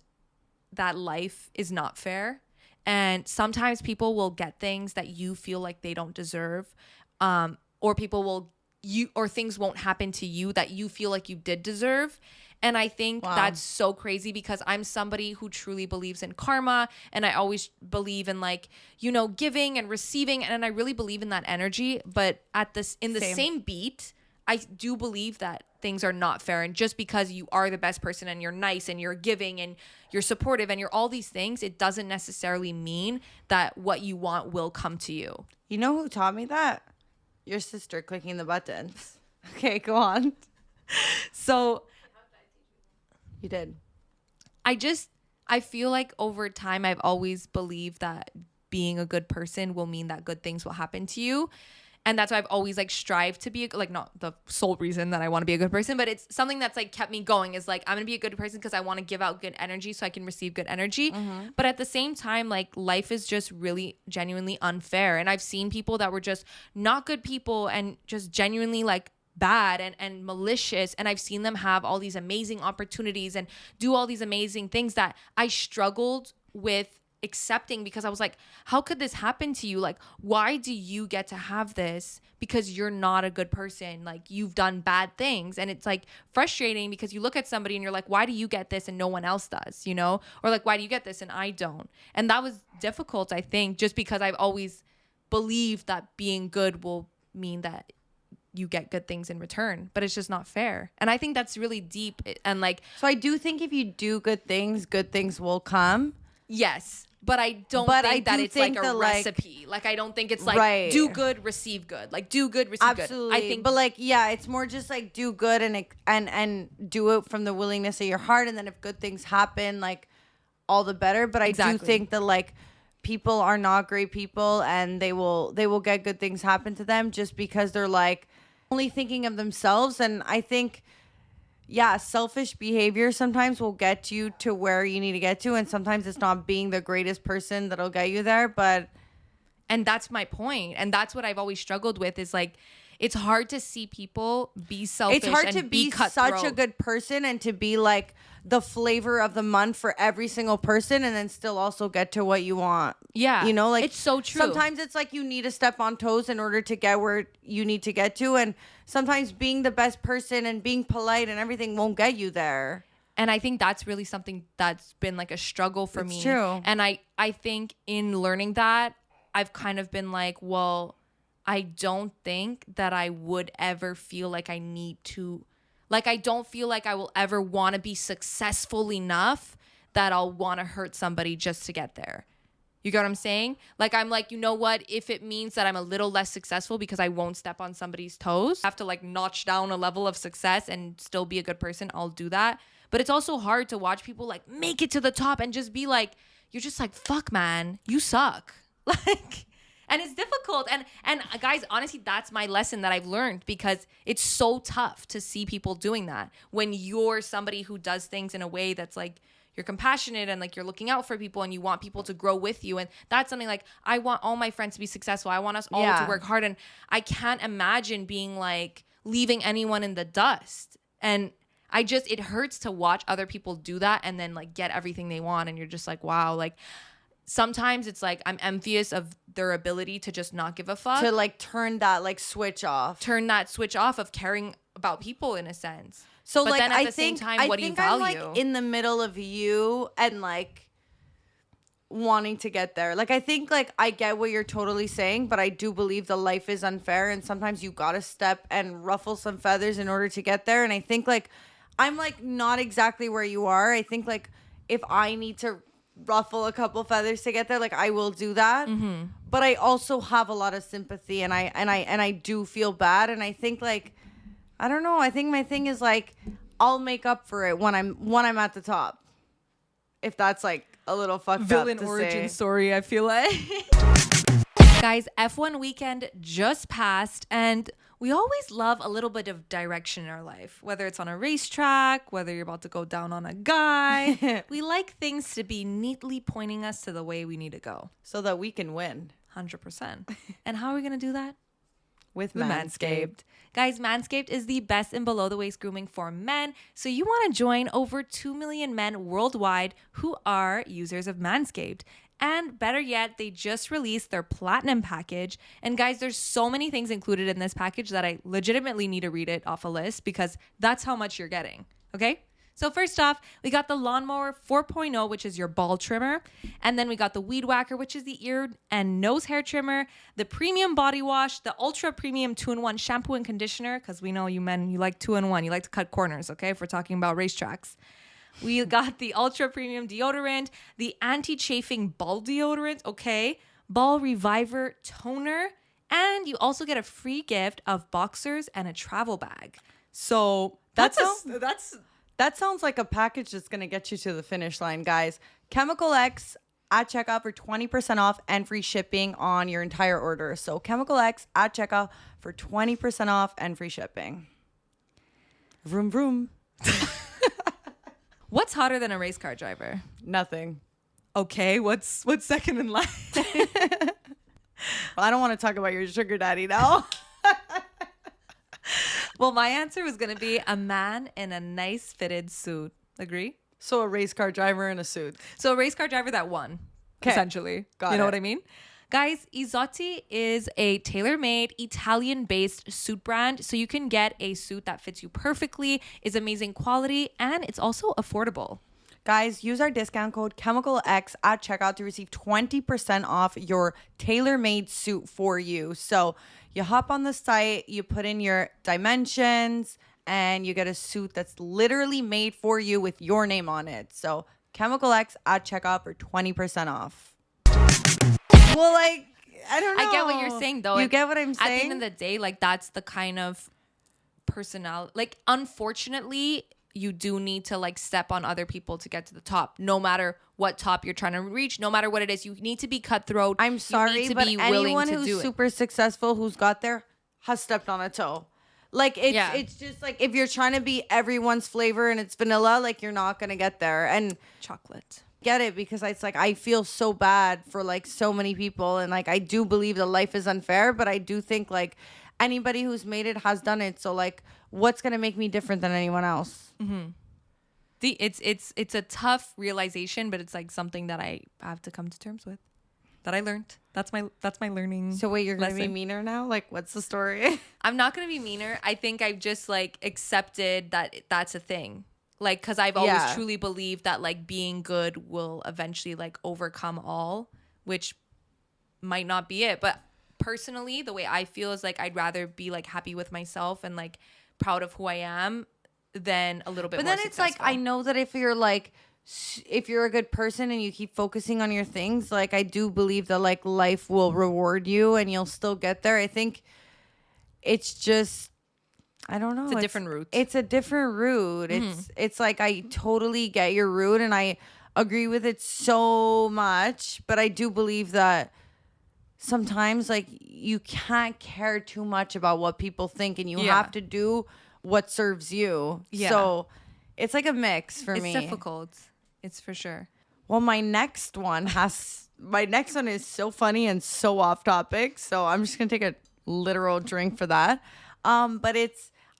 that life is not fair. And sometimes people will get things that you feel like they don't deserve, or things won't happen to you that you feel like you did deserve. And I think that's so crazy, because I'm somebody who truly believes in karma, and I always believe in, like, you know, giving and receiving, and I really believe in that energy. But in the same beat, I do believe that things are not fair. And just because you are the best person and you're nice and you're giving and you're supportive and you're all these things, it doesn't necessarily mean that what you want will come to you. You know who taught me that? Your sister clicking the buttons. Okay, go on. So you did. I feel like over time, I've always believed that being a good person will mean that good things will happen to you. And that's why I've always like strived to be like, not the sole reason that I want to be a good person, but it's something that's like kept me going, is like, I'm going to be a good person because I want to give out good energy so I can receive good energy. But at the same time, like, life is just really genuinely unfair. And I've seen people that were just not good people and just genuinely like bad and malicious. And I've seen them have all these amazing opportunities and do all these amazing things that I struggled with accepting, because I was like, how could this happen to you? Like, why do you get to have this? Because you're not a good person. Like, you've done bad things. And it's like frustrating, because you look at somebody and you're like, why do you get this and no one else does, you know? Or like, why do you get this and I don't? And that was difficult, I think, just because I've always believed that being good will mean that you get good things in return, but it's just not fair. And I think that's really deep. And like, so I do think if you do good things will come. Yes. But I don't think that it's like a recipe. Like, I don't think it's like do good, receive good. Like, do good, receive good. Absolutely. I think, but like, yeah, it's more just like do good and do it from the willingness of your heart. And then if good things happen, like, all the better. But I do think that like people are not great people, and they will get good things happen to them just because they're like only thinking of themselves. And I think, yeah, selfish behavior sometimes will get you to where you need to get to. And sometimes it's not being the greatest person that'll get you there. And that's my point. And that's what I've always struggled with, is like, it's hard to see people be selfish. It's hard and to be cutthroat. such a good person and to be like the flavor of the month for every single person, and then still also get to what you want. Yeah. You know, like, it's so true. Sometimes it's like you need to step on toes in order to get where you need to get to. And sometimes being the best person and being polite and everything won't get you there. And I think that's really something that's been like a struggle for me. It's true. And I think in learning that, I've kind of been like, well, I don't think that I would ever feel like I need to, like, I don't feel like I will ever want to be successful enough that I'll want to hurt somebody just to get there. You get what I'm saying? Like, I'm like, you know what? If it means that I'm a little less successful because I won't step on somebody's toes, I have to like notch down a level of success and still be a good person, I'll do that. But it's also hard to watch people like make it to the top and just be like, you're just like, fuck, man, you suck. Like, and it's difficult. And guys, honestly, that's my lesson that I've learned, because it's so tough to see people doing that when you're somebody who does things in a way that's like, you're compassionate and like you're looking out for people and you want people to grow with you. And that's something like, I want all my friends to be successful. I want us all to work hard. And I can't imagine being like leaving anyone in the dust. And it hurts to watch other people do that and then like get everything they want. And you're just like, wow. Like sometimes it's like, I'm envious of their ability to just not give a fuck. To like turn that switch off Of caring about people in a sense. So but like, then at the same time, what do you value? I'm like in the middle of you and like wanting to get there. Like, I think like I get what you're totally saying, but I do believe the life is unfair and sometimes you gotta step and ruffle some feathers in order to get there. And I think like I'm like not exactly where you are. I think like if I need to ruffle a couple feathers to get there, like I will do that. Mm-hmm. But I also have a lot of sympathy and I do feel bad. And I think like, I don't know. I think my thing is like, I'll make up for it when I'm at the top. If that's like a little fucked Villain up to origin say. story, I feel like. Guys, F1 weekend just passed, and we always love a little bit of direction in our life, whether it's on a racetrack, whether you're about to go down on a guy. We like things to be neatly pointing us to the way we need to go. So that we can win. 100%. And how are we going to do that? With Manscaped. Guys, Manscaped is the best in below the waist grooming for men. So you want to join over 2 million men worldwide who are users of Manscaped. And better yet, they just released their platinum package. And guys, there's so many things included in this package that I legitimately need to read it off a list, because that's how much you're getting. Okay? So first off, we got the Lawnmower 4.0, which is your ball trimmer. And then we got the Weed Whacker, which is the ear and nose hair trimmer. The Premium Body Wash, the Ultra Premium 2-in-1 shampoo and conditioner, because we know you men, you like 2-in-1. You like to cut corners, okay, if we're talking about racetracks. We got the Ultra Premium Deodorant, the Anti-Chafing Ball Deodorant, okay, Ball Reviver Toner, and you also get a free gift of boxers and a travel bag. So That sounds like a package that's going to get you to the finish line, guys. Chemical X at checkout for 20% off and free shipping on your entire order. So Chemical X at checkout for 20% off and free shipping. Vroom, vroom. What's hotter than a race car driver? Nothing. Okay, what's second in line? Well, I don't want to talk about your sugar daddy now. Well, my answer was going to be a man in a nice fitted suit. Agree? So a race car driver in a suit. So a race car driver that won, essentially. Got you know it. what I mean? Guys, Isotti is a tailor-made Italian-based suit brand. So you can get a suit that fits you perfectly, is amazing quality, and it's also affordable. Guys, use our discount code ChemicalX at checkout to receive 20% off your tailor-made suit for you. So you hop on the site, you put in your dimensions, and you get a suit that's literally made for you with your name on it. So ChemicalX at checkout for 20% off. Well, like, I don't know. I get what you're saying, though. You get what I'm saying? At the end of the day, like, that's the kind of personality. Like, unfortunately, you do need to like step on other people to get to the top, no matter what top you're trying to reach, no matter what it is. You need to be cutthroat. I'm sorry, but anyone who's super successful who's got there has stepped on a toe. Like, it's just like, if you're trying to be everyone's flavor and it's vanilla, like, you're not gonna get there. And chocolate. Get it, because it's like I feel so bad for like so many people, and like I do believe that life is unfair, but I do think like anybody who's made it has done it. So like, what's gonna make me different than anyone else? Mm-hmm. It's a tough realization, but it's like something that I have to come to terms with. That I learned. That's my learning. So wait, you're gonna lesson. be meaner now? Like, what's the story? I'm not gonna be meaner. I think I've just like accepted that that's a thing. Like, because I've always truly believed that like being good will eventually like overcome all, which might not be it. But personally, the way I feel is like I'd rather be like happy with myself and like proud of who I am than a little bit more successful. Like, I know that if you're like if you're a good person and you keep focusing on your things, like I do believe that like life will reward you and you'll still get there. I think it's just, I don't know. It's a different route. It's a different route. It's like I totally get your route and I agree with it so much, but I do believe that sometimes like you can't care too much about what people think and you have to do what serves you. Yeah. So it's like a mix for me. It's difficult. It's for sure. Well, my next one is so funny and so off topic. So I'm just going to take a literal drink for that. But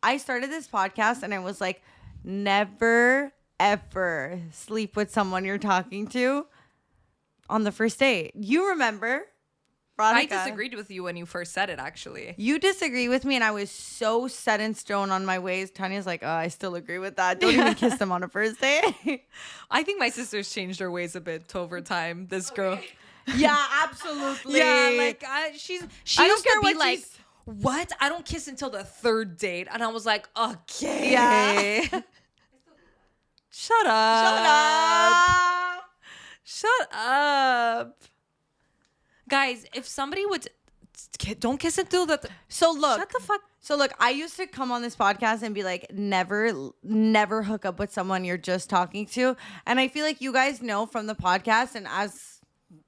I started this podcast and it was like, never, ever sleep with someone you're talking to on the first date. You remember, Veronica? I disagreed with you when you first said it, actually. You disagree with me, and I was so set in stone on my ways. Tanya's like, oh, I still agree with that. Don't even kiss them on a first date. I think my sister's changed her ways a bit over time. This girl. Yeah, absolutely. Yeah, like she I don't used to care be what like, she's- what? I don't kiss until the third date. And I was like, okay. Yeah. Shut up. Shut up. Guys, if somebody would don't kiss until the So look. shut the fuck. So look, I used to come on this podcast and be like, never hook up with someone you're just talking to. And I feel like you guys know from the podcast, and as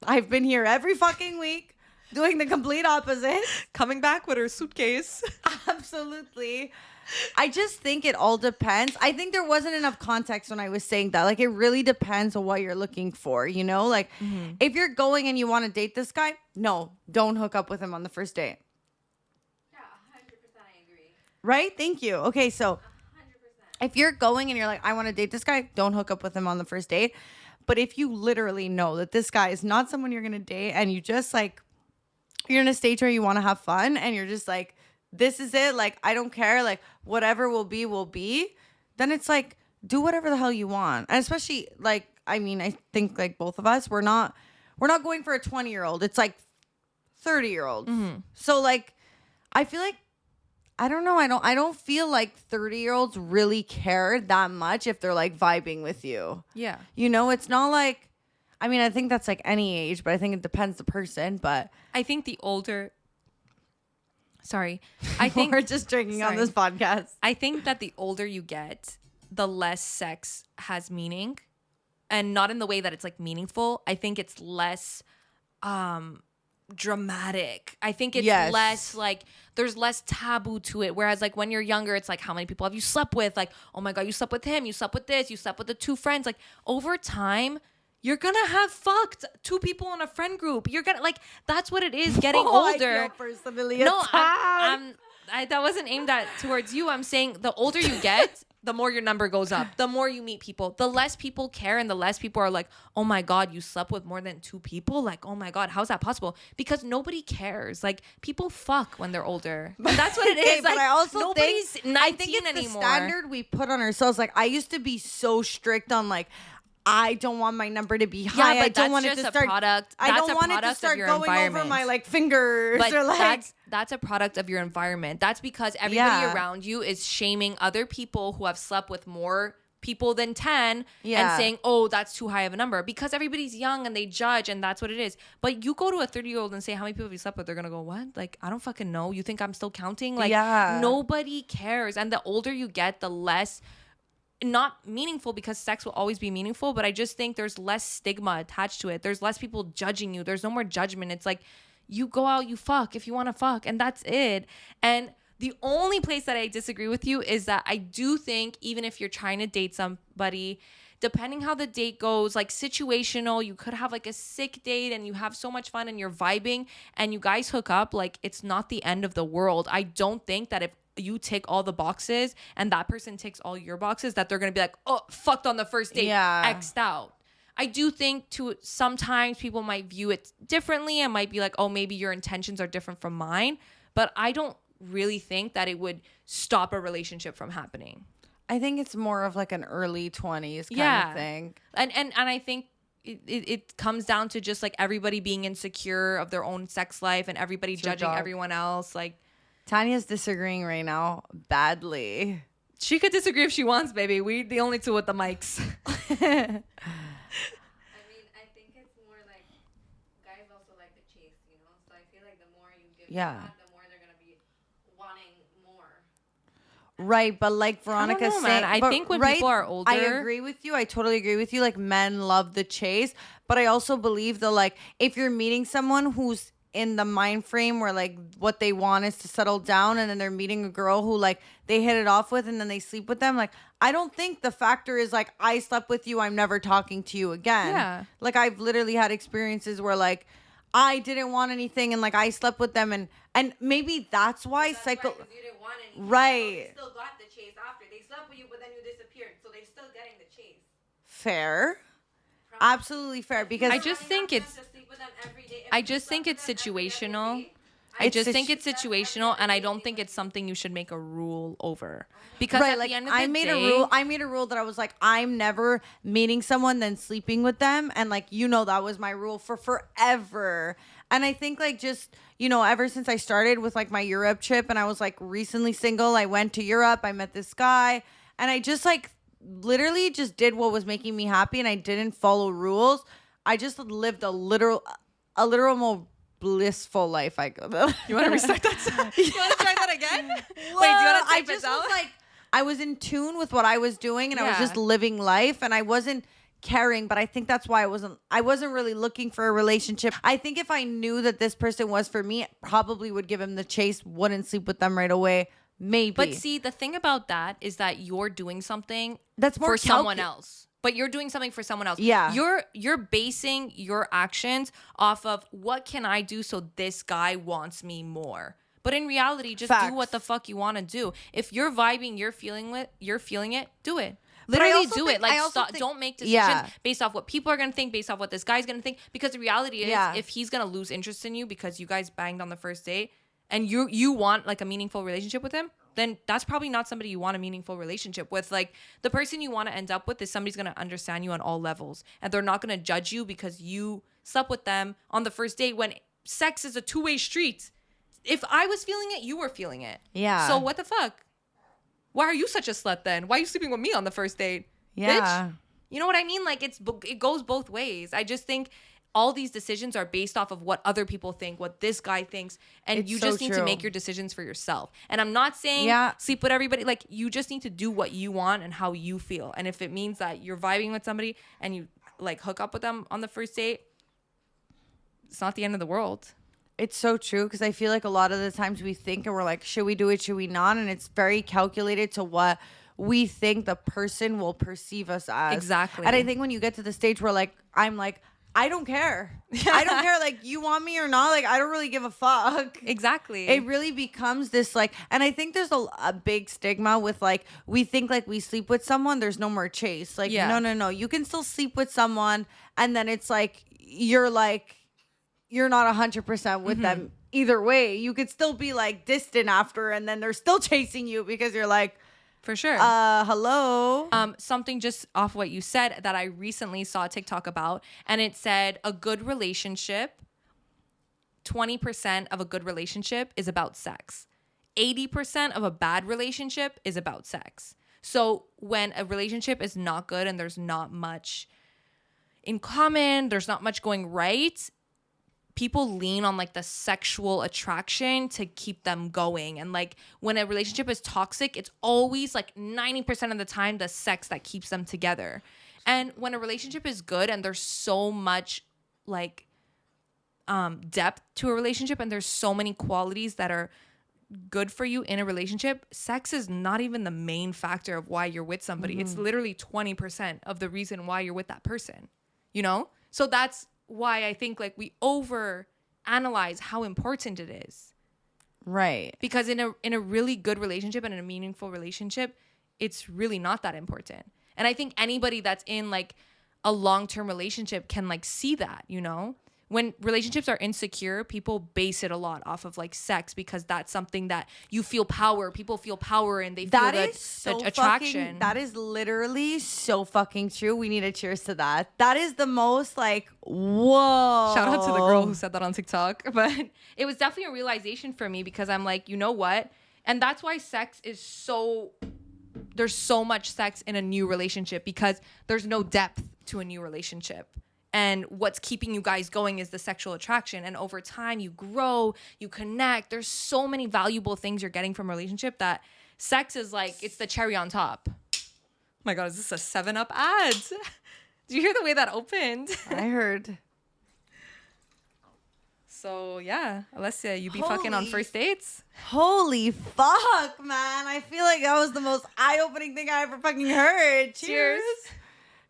I've been here every fucking week doing the complete opposite. Coming back with her suitcase. Absolutely. I just think it all depends. I think there wasn't enough context when I was saying that. Like, it really depends on what you're looking for, you know? Like, if you're going and you want to date this guy, no, don't hook up with him on the first date. Yeah, 100% I agree. Right? Thank you. Okay, so 100%. if you're going and you're like, I want to date this guy, don't hook up with him on the first date. But if you literally know that this guy is not someone you're going to date and you just like, you're in a stage where you want to have fun and you're just like, this is it. Like, I don't care. Like, whatever will be. Then it's like, do whatever the hell you want. And especially like, I mean, I think like both of us, we're not going for a 20-year-old. It's like 30-year-olds. So like, I feel like, I don't know. I don't feel like 30-year-olds really care that much if they're like vibing with you. Yeah. You know, it's not like, I mean, I think that's like any age, but I think it depends the person. But I think the older I think we're just drinking on Sorry. this podcast. I think that the older you get, the less sex has meaning. And not in the way that it's like meaningful. I think it's less dramatic. I think it's Yes. less like there's less taboo to it. Whereas like when you're younger, it's like how many people have you slept with? Like, oh my God, you slept with him, you slept with this, you slept with the two friends. Like over time, you're gonna have fucked two people in a friend group. You're gonna like that's what it is getting I older. feel personally No, attacked. that wasn't aimed at towards you. I'm saying the older you get, the more your number goes up. The more you meet people, the less people care, and the less people are like, "Oh my God, you slept with more than two people." Like, "Oh my God, how's that possible?" Because nobody cares. Like, people fuck when they're older. And that's what it is. Okay, Like, but I also nobody's think 19 I think it's anymore. the standard we put on ourselves. Like, I used to be so strict on like, I don't want my number to be high. but I don't want that's it to just a start. product. I That's don't a want it to product of start your going over environment. my like fingers But or like. that's a product of your environment. That's because everybody Yeah. around you is shaming other people who have slept with more people than 10 Yeah. and saying, oh, that's too high of a number, because everybody's young and they judge, and that's what it is. But you go to a 30-year-old and say, how many people have you slept with? They're gonna go, what? Like, I don't fucking know. You think I'm still counting? Like, Yeah. nobody cares. And the older you get, the less, not meaningful, because sex will always be meaningful, but I just think there's less stigma attached to it. There's less people judging you. There's no more judgment. It's like, you go out, you fuck if you want to fuck, and that's it. And the only place that I disagree with you is that I do think even if you're trying to date somebody, depending how the date goes, like situational, you could have like a sick date and you have so much fun and you're vibing and you guys hook up, like it's not the end of the world. I don't think that if you tick all the boxes and that person ticks all your boxes, that they're going to be like, oh, fucked on the first date, Yeah. X'd out. I do think sometimes people might view it differently and might be like, oh, maybe your intentions are different from mine. But I don't really think that it would stop a relationship from happening. I think it's more of like an early 20s kind of thing. And I think it comes down to just like everybody being insecure of their own sex life and everybody It's your judging dog. everyone else. Like, Tanya's disagreeing right now badly. She could disagree if she wants, baby. We the only two with the mics. I mean, I think it's more like guys also like the chase, you know? So I feel like the more you give them that, the more they're going to be wanting more. Right, but like Veronica know, saying, man. I think when people are older, I agree with you. I totally agree with you. Like men love the chase, but I also believe that like if you're meeting someone who's in the mind frame where like what they want is to settle down, and then they're meeting a girl who like they hit it off with and then they sleep with them, like I don't think the factor is like I slept with you, I'm never talking to you again. Yeah. Like I've literally had experiences where like I didn't want anything and like I slept with them and maybe that's why That's why, 'cause you didn't want anything. Right. So they still got the chase after. They slept with you, but then you disappeared. So they're still getting the chase. fair. Absolutely fair because I just think it's situational. I just think it's situational, and I don't think it's something you should make a rule over. Because at the end of the day, I made a rule that I was like, I'm never meeting someone then sleeping with them, and like that was my rule for forever. And I think like just ever since I started with like my Europe trip, and I was like recently single, I went to Europe, I met this guy, and I just like literally just did what was making me happy, and I didn't follow rules. I just lived a literal more blissful life. You want to restart that? You want to try that again? Well, Wait, do you want to I take just this out? was like, I was in tune with what I was doing, and I was just living life, and I wasn't caring. But I think that's why I wasn't really looking for a relationship. I think if I knew that this person was for me, probably would give him the chase, wouldn't sleep with them right away. Maybe. But see, the thing about that is that you're doing something That's more for someone else. But you're doing something for someone else. Yeah. You're basing your actions off of what can I do so this guy wants me more. But in reality, just do what the fuck you want to do. If you're vibing, you're feeling it, do it. Literally do it. Like, don't make decisions based off what people are going to think, based off what this guy's going to think. Because the reality is, if he's going to lose interest in you because you guys banged on the first date and you want like a meaningful relationship with him, then that's probably not somebody you want a meaningful relationship with. Like, the person you want to end up with is somebody's going to understand you on all levels. And they're not going to judge you because you slept with them on the first date when sex is a two-way street. If I was feeling it, you were feeling it. Yeah. So what the fuck? Why are you such a slut then? Why are you sleeping with me on the first date? Yeah. Bitch? You know what I mean? Like, it goes both ways. I just think all these decisions are based off of what other people think, what this guy thinks, and you just need to make your decisions for yourself. And I'm not saying sleep with everybody. Like, you just need to do what you want and how you feel. And if it means that you're vibing with somebody and you like hook up with them on the first date, it's not the end of the world. It's so true, because I feel like a lot of the times we think and we're like, should we do it, should we not? And it's very calculated to what we think the person will perceive us as. Exactly. And I think when you get to the stage where like, I'm like, I don't care. I don't care. Like, you want me or not. Like, I don't really give a fuck. Exactly. It really becomes this like, and I think there's a big stigma with like, we think like we sleep with someone, there's no more chase. Like, no. You can still sleep with someone. And then it's like, you're not 100% with them either way. You could still be like distant after, and then they're still chasing you because you're like, for sure. Hello. Something just off what you said that I recently saw a TikTok about, and it said a good relationship, 20% of a good relationship is about sex. 80% of a bad relationship is about sex. So when a relationship is not good and there's not much in common, there's not much going right, people lean on like the sexual attraction to keep them going. And like when a relationship is toxic, it's always like 90% of the time the sex that keeps them together. And when a relationship is good and there's so much like depth to a relationship and there's so many qualities that are good for you in a relationship, sex is not even the main factor of why you're with somebody. It's literally 20% of the reason why you're with that person, you know? So that's why I think like we over analyze how important it is. Right. Because in a really good relationship and in a meaningful relationship, it's really not that important. And I think anybody that's in like a long-term relationship can like see that, you know? When relationships are insecure, people base it a lot off of like sex because that's something that you feel power. People feel power and they feel the attraction. That is literally so fucking true. We need a cheers to that. That is the most like, whoa. Shout out to the girl who said that on TikTok. But it was definitely a realization for me because I'm like, you know what? And that's why sex is so there's so much sex in a new relationship because there's no depth to a new relationship. And what's keeping you guys going is the sexual attraction. And over time, you grow, you connect. There's so many valuable things you're getting from a relationship that sex is like, it's the cherry on top. Oh my God, is this a 7-Up ad? Did you hear the way that opened? I heard. So, yeah, Alessia, you be fucking on first dates? Holy fuck, man. I feel like that was the most eye-opening thing I ever fucking heard. Cheers.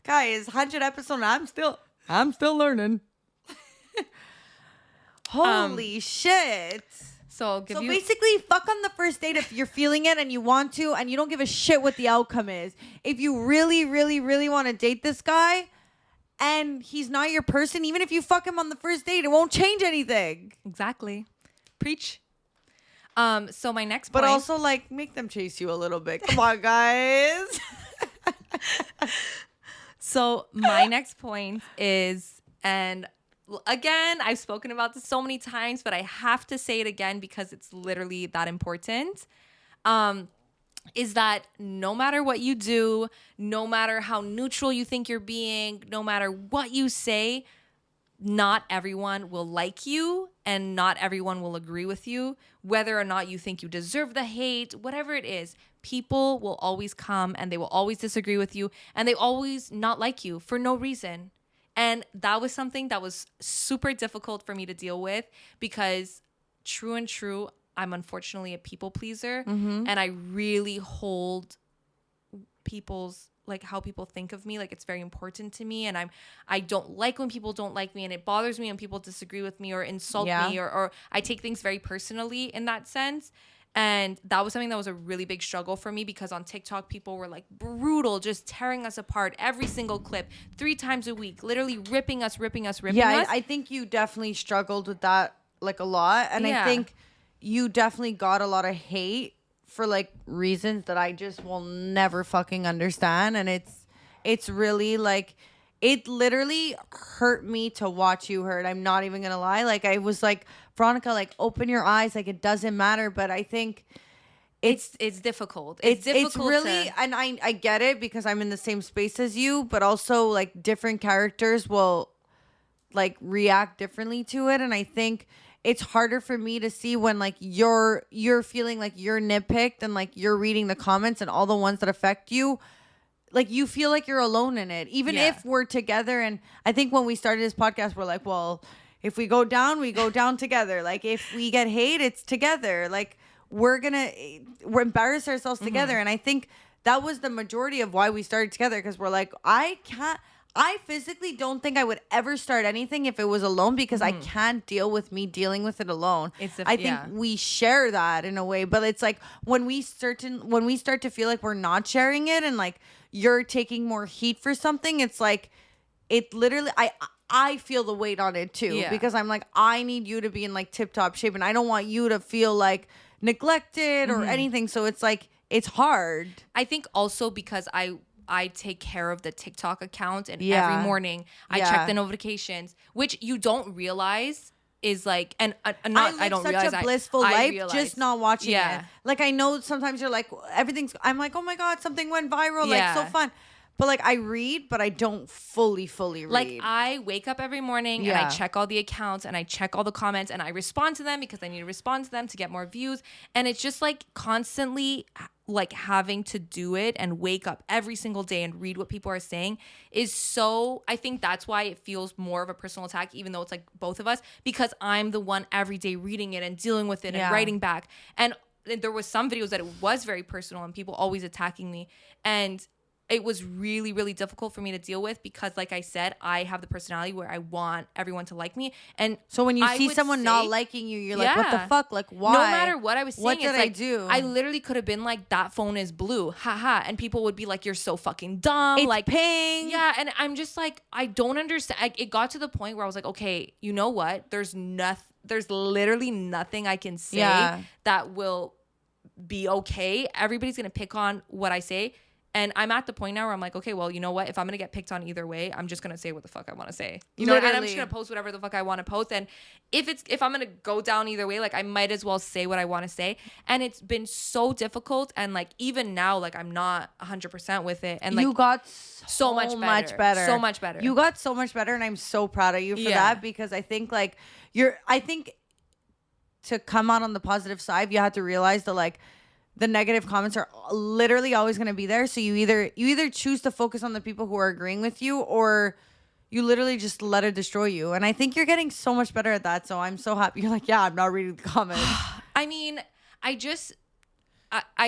Guys, 100 episode, I'm still learning. Holy shit. So basically, fuck on the first date if you're feeling it and you want to, and you don't give a shit what the outcome is. If you really, really, really want to date this guy and he's not your person, even if you fuck him on the first date, it won't change anything. Exactly. Preach. So my next point. But also, like, make them chase you a little bit. Come on, guys. So my next point is, and again, I've spoken about this so many times, but I have to say it again because it's literally that important, is that no matter what you do, no matter how neutral you think you're being, no matter what you say, not everyone will like you and not everyone will agree with you. Whether or not you think you deserve the hate, whatever it is, people will always come and they will always disagree with you and they always not like you for no reason. And that was something that was super difficult for me to deal with because true, I'm unfortunately a people pleaser, and I really hold people's, like, how people think of me, like, it's very important to me, and I don't like when people don't like me, and it bothers me when people disagree with me or insult me, or I take things very personally in that sense. And that was something that was a really big struggle for me because on TikTok, people were like brutal, just tearing us apart every single clip 3 times a week, literally ripping us. Yeah, I think you definitely struggled with that like a lot. And I think you definitely got a lot of hate for like reasons that I just will never fucking understand. And it's really like, it literally hurt me to watch you hurt. I'm not even gonna lie. Like, I was like, Veronica, like, open your eyes. Like, it doesn't matter. But I think it's difficult. It's really, and I get it because I'm in the same space as you. But also, like, different characters will like react differently to it. And I think it's harder for me to see when like you're feeling like you're nitpicked and like you're reading the comments and all the ones that affect you. Like, you feel like you're alone in it, even if we're together. And I think when we started this podcast, we're like, well, if we go down, we go down together. Like, if we get hate, it's together. Like, we're embarrass ourselves together. And I think that was the majority of why we started together. Because we're like, I physically don't think I would ever start anything if it was alone because I can't deal with me dealing with it alone. I think we share that in a way, but it's like when we start to feel like we're not sharing it and like you're taking more heat for something, it's like it literally I feel the weight on it too because I'm like, I need you to be in like tip top shape and I don't want you to feel like neglected or anything. So it's like, it's hard. I think also because I take care of the TikTok account and every morning I check the notifications, which you don't realize is like, and I don't realize such a blissful life just not watching it. Like, I know sometimes you're like, I'm like, oh my God, something went viral. Like, so fun. But like, I read, but I don't fully read. Like, I wake up every morning and I check all the accounts and I check all the comments and I respond to them because I need to respond to them to get more views. And it's just like constantly like having to do it and wake up every single day and read what people are saying is so, I think that's why it feels more of a personal attack, even though it's like both of us, because I'm the one every day reading it and dealing with it and writing back. And there was some videos that it was very personal and people always attacking me. And it was really, really difficult for me to deal with because, like I said, I have the personality where I want everyone to like me. And so when you see someone not liking you, you're like, what the fuck? Like, why? No matter what I was saying, what did I do? I literally could have been like, that phone is blue. Haha. And people would be like, you're so fucking dumb. It's like pink. Yeah. And I'm just like, I don't understand. It got to the point where I was like, okay, you know what? There's literally nothing I can say that will be okay. Everybody's going to pick on what I say. And I'm at the point now where I'm like, okay, well, you know what? If I'm going to get picked on either way, I'm just going to say what the fuck I want to say. You know, and I'm just going to post whatever the fuck I want to post. And if I'm going to go down either way, like I might as well say what I want to say. And it's been so difficult. And like, even now, like I'm not 100% with it. And like, you got so much better. So much better. You got so much better. And I'm so proud of you for that, because I think like I think to come out on the positive side, you have to realize that like, the negative comments are literally always going to be there. So you either choose to focus on the people who are agreeing with you, or you literally just let it destroy you. And I think you're getting so much better at that. So I'm so happy. You're like, yeah, I'm not reading the comments. I mean, I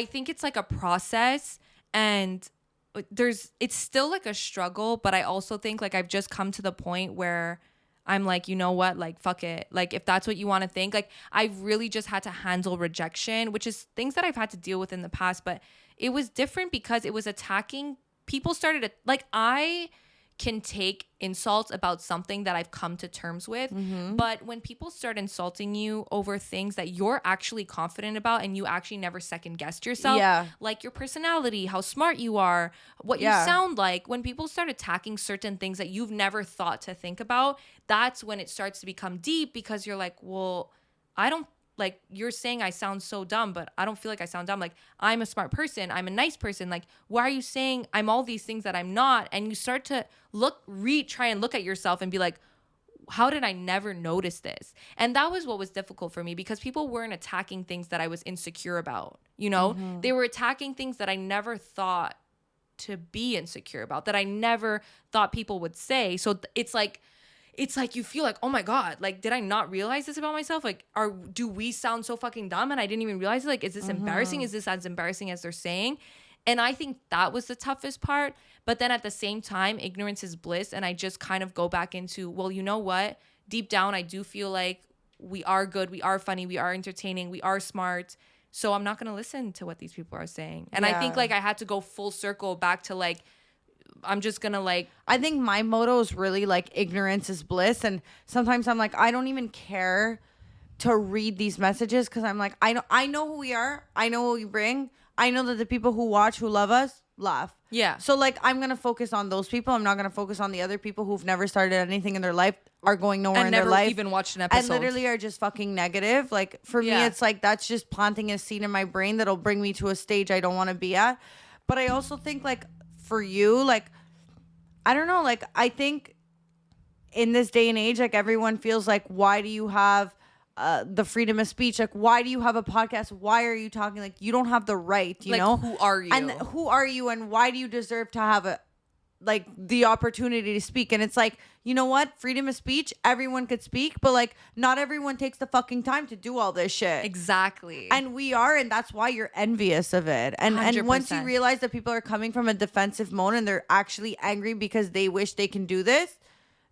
think it's like a process, and it's still like a struggle. But I also think like I've just come to the point where I'm like, you know what? Like, fuck it. Like, if that's what you want to think, like, I've really just had to handle rejection, which is things that I've had to deal with in the past. But it was different because it was attacking. People started to, like, I can take insults about something that I've come to terms with. Mm-hmm. But when people start insulting you over things that you're actually confident about and you actually never second guessed yourself, like your personality, how smart you are, what you sound like, when people start attacking certain things that you've never thought to think about, that's when it starts to become deep, because you're like, well, I don't, like, you're saying I sound so dumb, but I don't feel like I sound dumb. Like, I'm a smart person. I'm a nice person. Like, why are you saying I'm all these things that I'm not? And you start to try and look at yourself and be like, how did I never notice this? And that was what was difficult for me, because people weren't attacking things that I was insecure about. You know, mm-hmm. They were attacking things that I never thought to be insecure about, that I never thought people would say. So it's like you feel like, oh my God, like, did I not realize this about myself? Like, do we sound so fucking dumb and I didn't even realize it? Like, is this embarrassing? Is this as embarrassing as they're saying? And I think that was the toughest part. But then at the same time, ignorance is bliss. And I just kind of go back into, well, you know what? Deep down, I do feel like we are good. We are funny. We are entertaining. We are smart. So I'm not going to listen to what these people are saying. And I think like I had to go full circle back to like, I'm just gonna like, I think my motto is really like ignorance is bliss. And sometimes I'm like, I don't even care to read these messages, because I'm like, I know who we are. I know what we bring. I know that the people who watch, who love us, laugh. Yeah. So like, I'm gonna focus on those people. I'm not gonna focus on the other people who've never started anything in their life, are going nowhere in their life, never even watched an episode, and literally are just fucking negative. Like for me, it's like that's just planting a seed in my brain that'll bring me to a stage I don't want to be at. But I also think like, for you, like, I don't know, like, I think in this day and age, like, everyone feels like, why do you have the freedom of speech? Like, why do you have a podcast? Why are you talking? Like, you don't have the right, you know? Who are you? And who are you, and why do you deserve to have the opportunity to speak? And it's like, you know what? Freedom of speech, everyone could speak, but like not everyone takes the fucking time to do all this shit. Exactly. And we are, and that's why you're envious of it. And 100%. And once you realize that people are coming from a defensive mode and they're actually angry because they wish they can do this,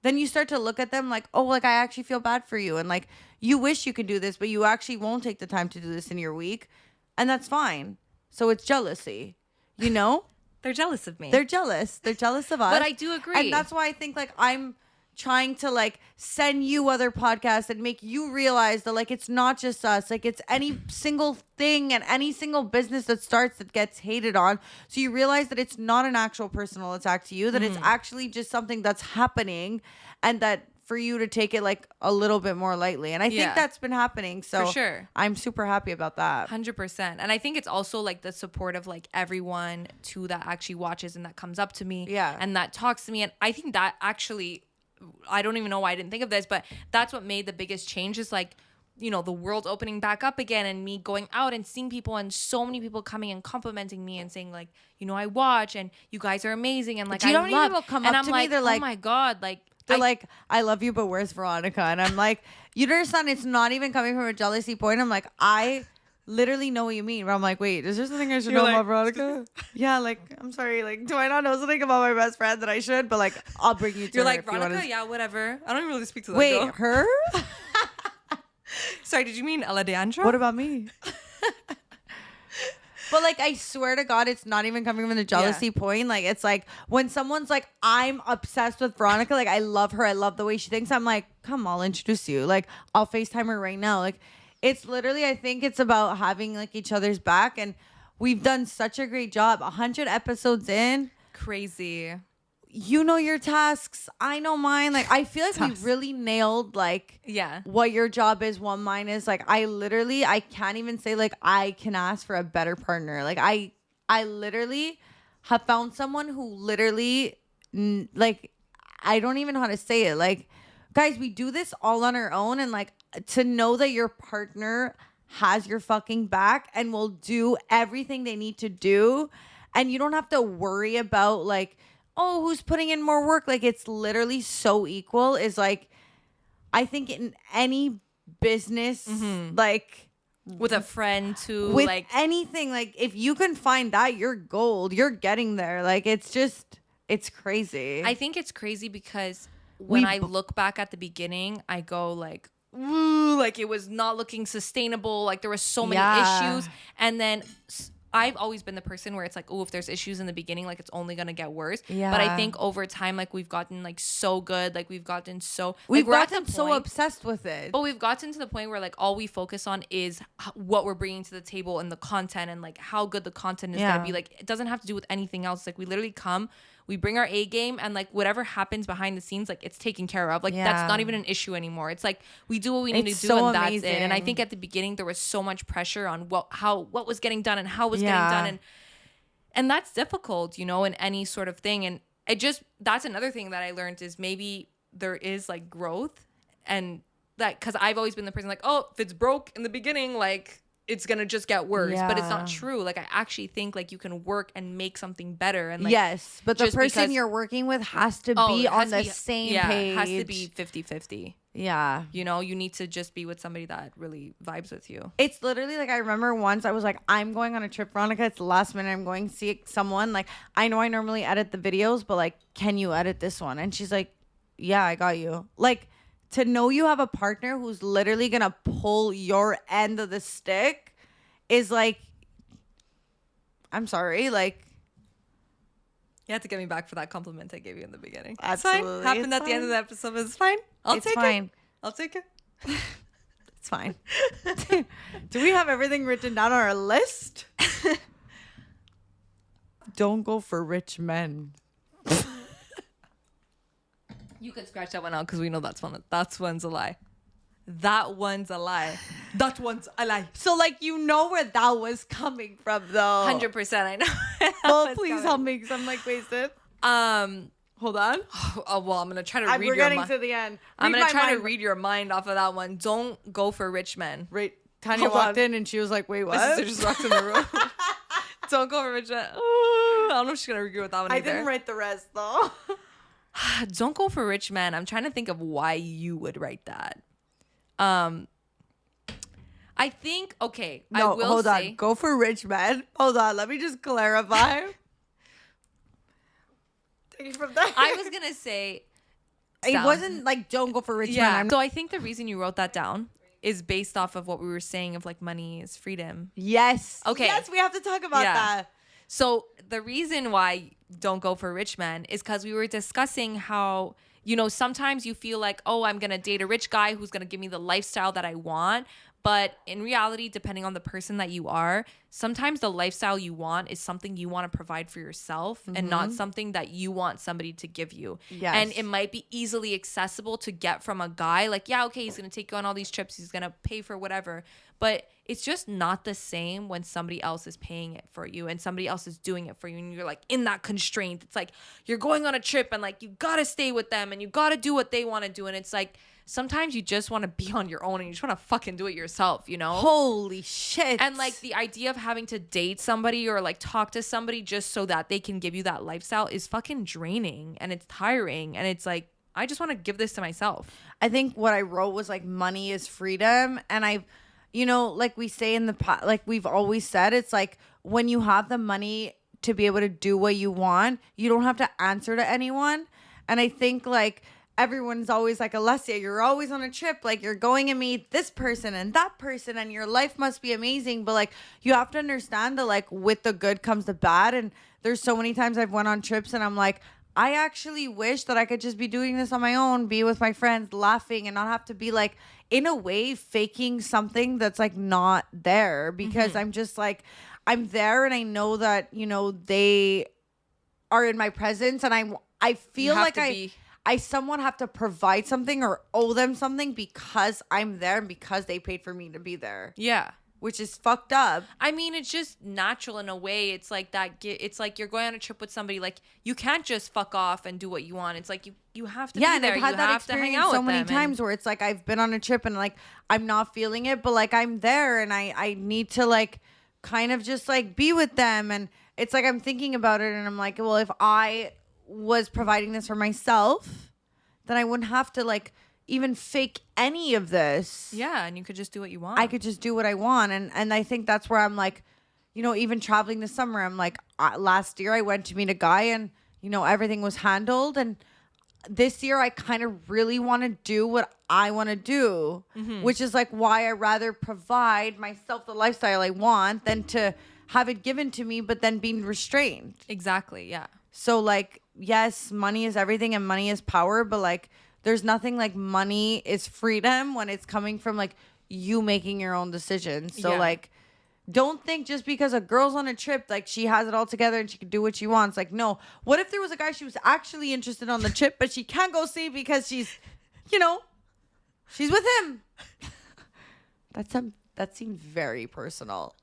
then you start to look at them like, oh, like I actually feel bad for you. And like you wish you could do this, but you actually won't take the time to do this in your week. And that's fine. So it's jealousy, you know? They're jealous of me. They're jealous. They're jealous of us. But I do agree. And that's why I think like I'm trying to like send you other podcasts and make you realize that like it's not just us. Like it's any single thing and any single business that starts that gets hated on. So you realize that it's not an actual personal attack to you, that it's actually just something that's happening, and that for you to take it like a little bit more lightly. And I think that's been happening. So for sure, I'm super happy about that. 100%. And I think it's also like the support of like everyone too that actually watches and that comes up to me and that talks to me. And I think that actually, I don't even know why I didn't think of this, but that's what made the biggest change, is like, you know, the world opening back up again and me going out and seeing people, and so many people coming and complimenting me and saying like, you know, I watch and you guys are amazing, and like, do you know how many people come up to me? They're like, oh my God, like, they're like, I love you, but where's Veronica? And I'm like, you don't understand, it's not even coming from a jealousy point. I'm like, I literally know what you mean. But I'm like, wait, is there something I should know about Veronica? Yeah, like, I'm sorry, like, do I not know something about my best friend that I should? But like, I'll bring you to You're her like, Veronica? Yeah, whatever. I don't really speak to that Wait, girl. her? Sorry, did you mean Ella Deandra? What about me? But like, I swear to God, it's not even coming from the jealousy point. Like, it's like when someone's like, I'm obsessed with Veronica. Like, I love her. I love the way she thinks. I'm like, come, I'll introduce you. Like, I'll FaceTime her right now. Like, it's literally, I think it's about having like each other's back. And we've done such a great job. 100 episodes in. Crazy. You know your tasks. I know mine. Like, I feel like we really nailed, like, what your job is, what mine is. Like, I can't even say, like, I can ask for a better partner. Like, I literally have found someone who literally, like, I don't even know how to say it. Like, guys, we do this all on our own. And, like, to know that your partner has your fucking back and will do everything they need to do. And you don't have to worry about, like, oh, who's putting in more work? Like, it's literally so equal. Is like, I think in any business, like with a friend too, with like anything, like if you can find that, you're gold. You're getting there. Like, it's crazy. I think it's crazy because when I look back at the beginning, I go like, ooh, like it was not looking sustainable. Like there were so many issues. And then I've always been the person where it's like, oh, if there's issues in the beginning, like it's only going to get worse. Yeah. But I think over time, like we've gotten like so good. Like we've gotten so so obsessed with it. But we've gotten to the point where like all we focus on is what we're bringing to the table and the content and like how good the content is going to be. Like it doesn't have to do with anything else. Like we literally come, we bring our A game, and like whatever happens behind the scenes, like it's taken care of. Like that's not even an issue anymore. It's like we do what we need to do, and that's it. And I think at the beginning there was so much pressure on what was getting done and how was getting done, and that's difficult, you know, in any sort of thing. And that's another thing that I learned is maybe there is like growth, and that because I've always been the person like, oh, if it's broke in the beginning, like it's gonna just get worse. But it's not true. Like I actually think like you can work and make something better. And like, yes, but the person you're working with has to be on the same page. It has to be 50-50. Yeah. You know, you need to just be with somebody that really vibes with you. It's literally like, I remember once I was like, I'm going on a trip, Veronica. It's the last minute. I'm going to see someone. Like, I know I normally edit the videos, but like, can you edit this one? And she's like, yeah, I got you. Like, to know you have a partner who's literally going to pull your end of the stick is like, I'm sorry, like. You had to get me back for that compliment I gave you in the beginning. Absolutely. It's fine. Happened at the end of the episode. It's fine. I'll take it. It's fine. Do we have everything written down on our list? Don't go for rich men. You could scratch that one out because we know that one's a lie. That one's a lie. That one's a lie. So, like, you know where that was coming from, though. 100%, I know. Well, please help me because I'm, like, wasted. Hold on. Oh, well, I'm going to try to read your mind. We're getting to the end. I'm going to try to read your mind off of that one. Don't go for rich men. Right. Tanya walked in and she was like, wait, what? My sister just walked in the room. Don't go for rich men. Ooh, I don't know if she's going to agree with that one either. I didn't write the rest, though. Don't go for rich men. I'm trying to think of why you would write that. I think, okay, no, I will hold say. On. Go for rich men. Hold on. Let me just clarify. Take it from there. I was going to say. It wasn't like, don't go for rich men. So I think the reason you wrote that down is based off of what we were saying of like money is freedom. Yes. Okay. Yes, we have to talk about that. So the reason why don't go for rich men is because we were discussing how, you know, sometimes you feel like, oh, I'm going to date a rich guy who's going to give me the lifestyle that I want. But in reality, depending on the person that you are, sometimes the lifestyle you want is something you want to provide for yourself and not something that you want somebody to give you. Yes. And it might be easily accessible to get from a guy. Like, yeah, okay, he's going to take you on all these trips. He's going to pay for whatever. But it's just not the same when somebody else is paying it for you and somebody else is doing it for you. And you're like in that constraint. It's like you're going on a trip and like you got to stay with them and you got to do what they want to do. And it's like, sometimes you just want to be on your own and you just want to fucking do it yourself, you know? Holy shit. And like the idea of having to date somebody or like talk to somebody just so that they can give you that lifestyle is fucking draining and it's tiring. And it's like, I just want to give this to myself. I think what I wrote was like, money is freedom. And I, you know, like we say in the, like we've always said, it's like when you have the money to be able to do what you want, you don't have to answer to anyone. And I think like, everyone's always like, Alessia, you're always on a trip. Like, you're going to meet this person and that person and your life must be amazing. But, like, you have to understand that, like, with the good comes the bad. And there's so many times I've went on trips and I'm like, I actually wish that I could just be doing this on my own, be with my friends, laughing and not have to be, like, in a way, faking something that's, like, not there. Because I'm just, like, I'm there and I know that, you know, they are in my presence, and I feel like I somewhat have to provide something or owe them something because I'm there and because they paid for me to be there. Yeah. Which is fucked up. I mean, it's just natural in a way. It's like that. It's like you're going on a trip with somebody. Like, you can't just fuck off and do what you want. It's like you have to be there. I've had that experience so many times where it's like I've been on a trip and like I'm not feeling it, but like I'm there and I need to like kind of just like be with them. And it's like I'm thinking about it and I'm like, well, if I was providing this for myself, then I wouldn't have to like even fake any of this. Yeah, and you could just do what you want. I could just do what I want. And I think that's where I'm like, you know, even traveling this summer, I'm like, last year I went to meet a guy and, you know, everything was handled. And this year I kind of really want to do what I want to do, which is like why I rather provide myself the lifestyle I want than to have it given to me, but then being restrained. Exactly, yeah. So like, yes, money is everything and money is power, but like, there's nothing like money is freedom when it's coming from like you making your own decisions. So like, don't think just because a girl's on a trip, like she has it all together and she can do what she wants. Like, no. What if there was a guy she was actually interested on the trip, but she can't go see because she's, you know, she's with him. That seemed very personal.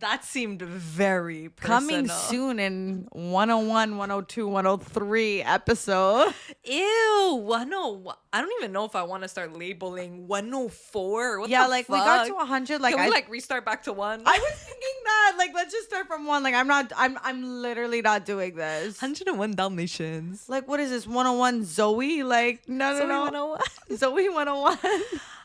That seemed very personal. Coming soon in 101, 102, 103 episode. Ew, 101. I don't even know if I want to start labeling 104. What Yeah, the like fuck? we got to 100. Like Can we like restart back to 1? I was thinking that. Like, let's just start from 1. Like, I'm literally not doing this. 101 Dalmatians. Like, what is this? 101 Zoe? Like, no. Zoe 101. Zoe 101.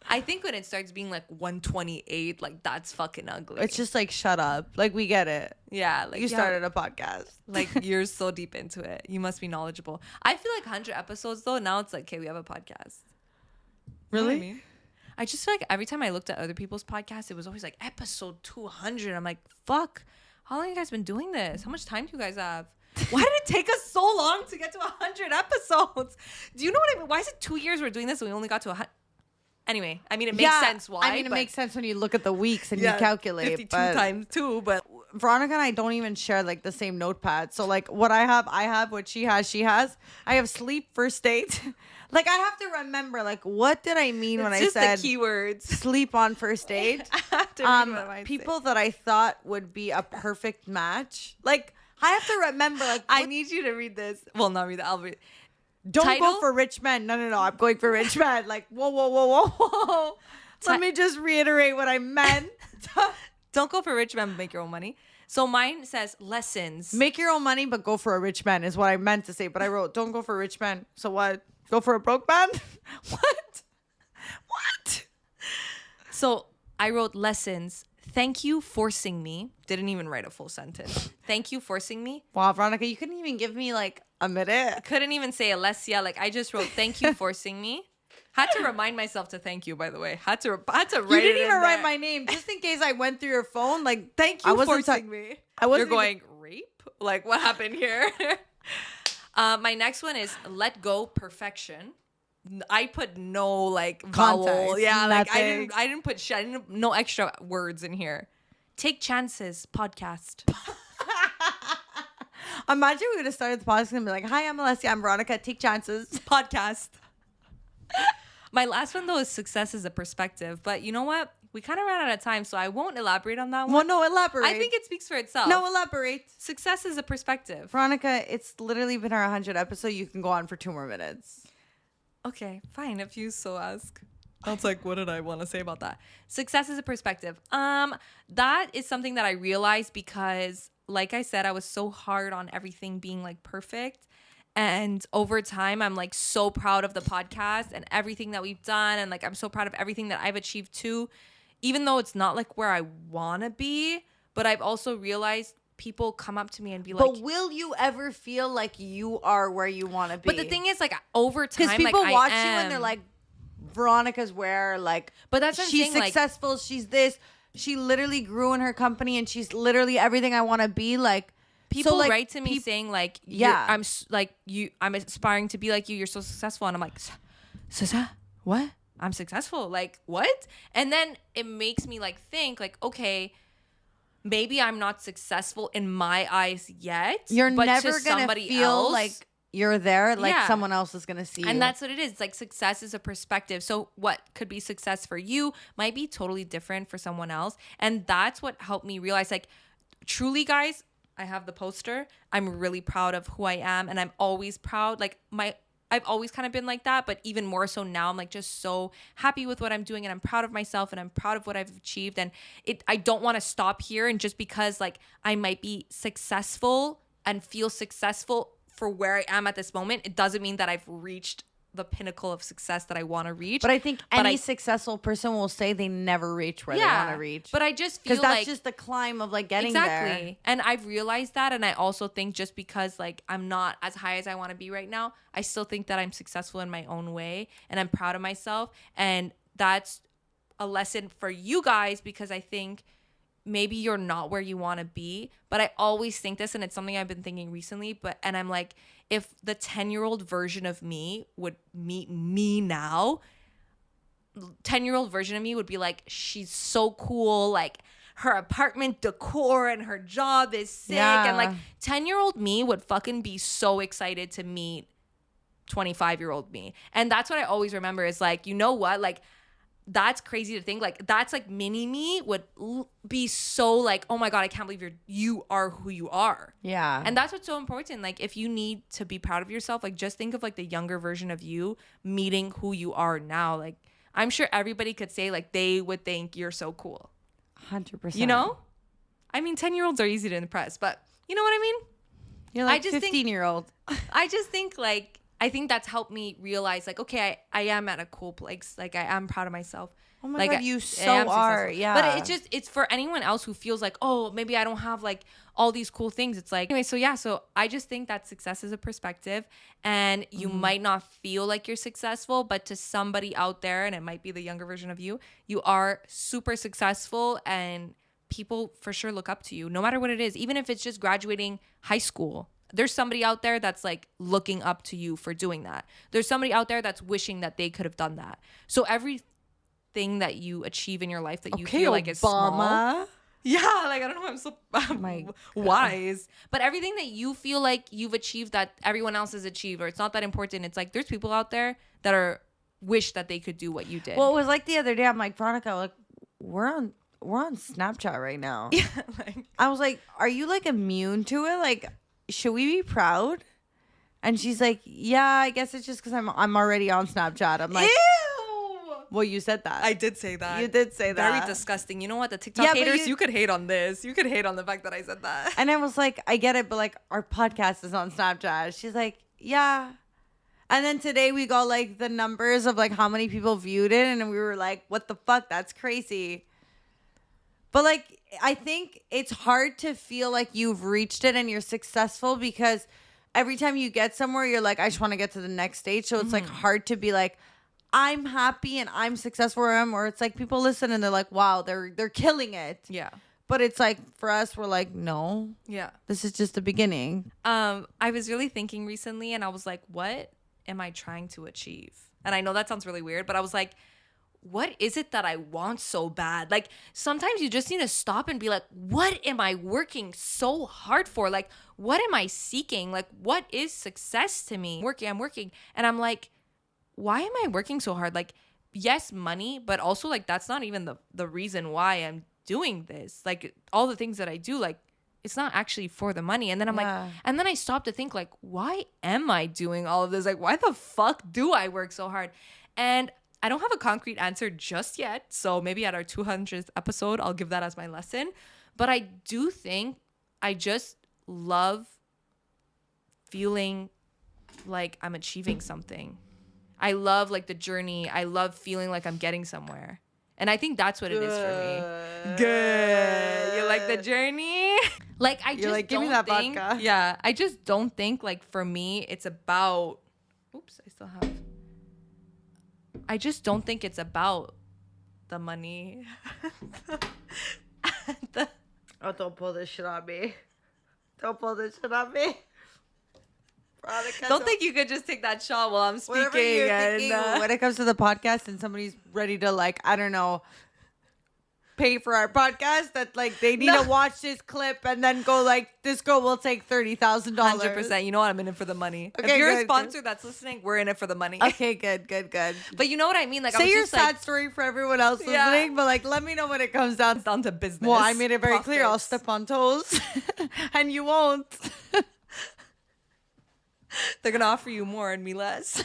I think when it starts being like 128, like that's fucking ugly. It's just like, shut up. Like, we get it. Yeah. Like You started a podcast. Like, you're so deep into it. You must be knowledgeable. I feel like 100 episodes though, now it's like, okay, we have a podcast. Really? You know what I mean? I just feel like every time I looked at other people's podcasts, it was always like episode 200. I'm like, fuck. How long have you guys been doing this? How much time do you guys have? Why did it take us so long to get to 100 episodes? Do you know what I mean? Why is it 2 years we're doing this and we only got to 100? Anyway, I mean, it makes sense why. I mean, it makes sense when you look at the weeks and you calculate. 52 but times 2, but Veronica and I don't even share like the same notepad. So like what I have, what she has. I have sleep, first date. Like I have to remember like what did I mean when I said the keywords. Sleep on first date? People that I thought would be a perfect match. Like I have to remember like I need you to read this. Well, not read it. I'll read. Don't Title? go for rich men. No. I'm going for rich men. Like, whoa. Let me just reiterate what I meant. Don't go for rich men, but make your own money. So mine says lessons. Make your own money, but go for a rich man is what I meant to say. But I wrote, don't go for rich men. So what? Go for a broke man? What? So I wrote lessons. Thank you forcing me. Didn't even write a full sentence. Thank you forcing me. Wow, Veronica, you couldn't even give me like a minute. Couldn't even say Alessia. Like I just wrote thank you forcing me. Had to remind myself to thank you, by the way. Had to write it. You didn't even write my name just in case I went through your phone. Like, thank you forcing me. You're going rape? Like what happened here? My next one is let go perfection. I put no like vowel. Context, Yeah, like nothing. I didn't put no extra words in here. Take chances podcast. Imagine we would have started the podcast and be like, hi, I'm Alessia, I'm Veronica, take chances. Podcast. My last one though is success is a perspective. But you know what? We kind of ran out of time, so I won't elaborate on that one. Well, no, elaborate. I think it speaks for itself. No, elaborate. Success is a perspective. Veronica, it's literally been our 100th episode. You can go on for 2 more minutes. Okay, fine. If you so ask. That's like, what did I want to say about that? Success is a perspective. That is something that I realized because, like I said, I was so hard on everything being like perfect. And over time, I'm like so proud of the podcast and everything that we've done. And like, I'm so proud of everything that I've achieved too, even though it's not like where I want to be. But I've also realized people come up to me and be like, but will you ever feel like you are where you want to be? But the thing is, like, over time, because people like, watch you and they're like, Veronica's where, like, but that's what she's I'm saying, successful. Like, she's this. She literally grew in her company, and she's literally everything I want to be. Like, people so, like, write to me saying, like, yeah, I'm aspiring to be like you. You're so successful, and I'm like, what? I'm successful. Like, what? And then it makes me like think, like, okay, maybe I'm not successful in my eyes yet. You're but never to gonna somebody feel else, like you're there, like Yeah. someone else is gonna see you. and that's what it is. Like success is a perspective. So what could be success for you might be totally different for someone else. And that's what helped me realize, like, truly, guys, I have the poster. I'm really proud of who I am. And I'm always proud. Like I've always kind of been like that, but even more so now, I'm like just so happy with what I'm doing, and I'm proud of myself, and I'm proud of what I've achieved. And I don't want to stop here. And just because like I might be successful and feel successful for where I am at this moment, it doesn't mean that I've reached the pinnacle of success that I want to reach. But I think any successful person will say they never reach where they want to reach. But I just feel because that's like just the climb of like getting exactly. there. And I've realized that. And I also think just because like I'm not as high as I want to be right now, I still think that I'm successful in my own way, and I'm proud of myself. And that's a lesson for you guys, because I think maybe you're not where you want to be. But I always think this, and it's something I've been thinking recently, and I'm like, if the 10-year-old version of me would meet me now, 10-year-old version of me would be like, she's so cool, like her apartment decor and her job is sick. Yeah. And like 10-year-old me would fucking be so excited to meet 25-year-old me. And that's what I always remember is like, you know what? Like, that's crazy to think. Like, that's like mini me would be so like, oh my God, I can't believe you are who you are. Yeah. And that's what's so important. Like, if you need to be proud of yourself, like just think of like the younger version of you meeting who you are now. Like, I'm sure everybody could say like they would think you're so cool. 100%. You know? I mean, 10-year-olds are easy to impress, but you know what I mean? You're like I just think- 15-year-old. I just think like, I think that's helped me realize like, okay, I am at a cool place. Like, I am proud of myself. Oh my like, God, you I so am are. successful. Yeah. But it's for anyone else who feels like, oh, maybe I don't have like all these cool things. It's like, anyway, so I just think that success is a perspective, and you might not feel like you're successful, but to somebody out there, and it might be the younger version of you, you are super successful, and people for sure look up to you, no matter what it is, even if it's just graduating high school. There's somebody out there that's like looking up to you for doing that. There's somebody out there that's wishing that they could have done that. So everything that you achieve in your life that you feel like is small. Yeah, like I don't know, I'm so wise. But everything that you feel like you've achieved that everyone else has achieved, or it's not that important, it's like there's people out there that are wish that they could do what you did. Well, it was like the other day, I'm like, Veronica, like we're on Snapchat right now. Yeah, like, I was like, are you like immune to it? Like, should we be proud? And she's like, yeah, I guess it's just because I'm already on Snapchat. I'm like, ew. well, you said that. I did say that. You did say that. Very disgusting. You know what? The TikTok Yeah, but haters, you- you could hate on this. You could hate on the fact that I said that. And I was like, I get it, but like our podcast is on Snapchat. She's like, yeah. And then today we got like the numbers of like how many people viewed it, and we were like, what the fuck? That's crazy. But like, I think it's hard to feel like you've reached it and you're successful, because every time you get somewhere, you're like, I just want to get to the next stage. So it's like hard to be like, I'm happy and I'm successful where I am, or it's like people listen and they're like, wow, they're killing it. Yeah. But it's like for us, we're like, no, Yeah. this is just the beginning. I was really thinking recently, and I was like, what am I trying to achieve? And I know that sounds really weird, but I was like, what is it that I want so bad? Like, sometimes you just need to stop and be like, what am I working so hard for? Like, what am I seeking? Like, what is success to me? I'm working. And I'm like, why am I working so hard? Like, yes, money, but also like, that's not even the reason why I'm doing this. Like, all the things that I do, like, it's not actually for the money. And then I'm like, and then I stopped to think like, why am I doing all of this? Like, why the fuck do I work so hard? And I don't have a concrete answer just yet. So maybe at our 200th episode, I'll give that as my lesson. But I do think I just love feeling like I'm achieving something. I love like the journey. I love feeling like I'm getting somewhere. And I think that's what it is for me. Good. You like the journey? Like, I just like, give me don't that think. vodka. Yeah. I just don't think like for me, it's about. Oops, I still have. I just don't think it's about the money. Oh, don't pull this shit on me. Don't pull this shit on me. Veronica, Don't think you could just take that shot while I'm speaking. whatever you're thinking, when it comes to the podcast and somebody's ready to like, I don't know, pay for our podcast that like they need to watch this clip and then go like this girl will take $30,000. 100%. You know what? I'm in it for the money. Okay, if you're good, a sponsor that's listening, we're in it for the money. Okay, good. But you know what I mean? Like, I Say was your just sad like, story for everyone else Yeah. listening, but like let me know when it comes down. down to business. Well, I made it very clear. I'll Profits. step on toes, and you won't. They're gonna offer you more and me less.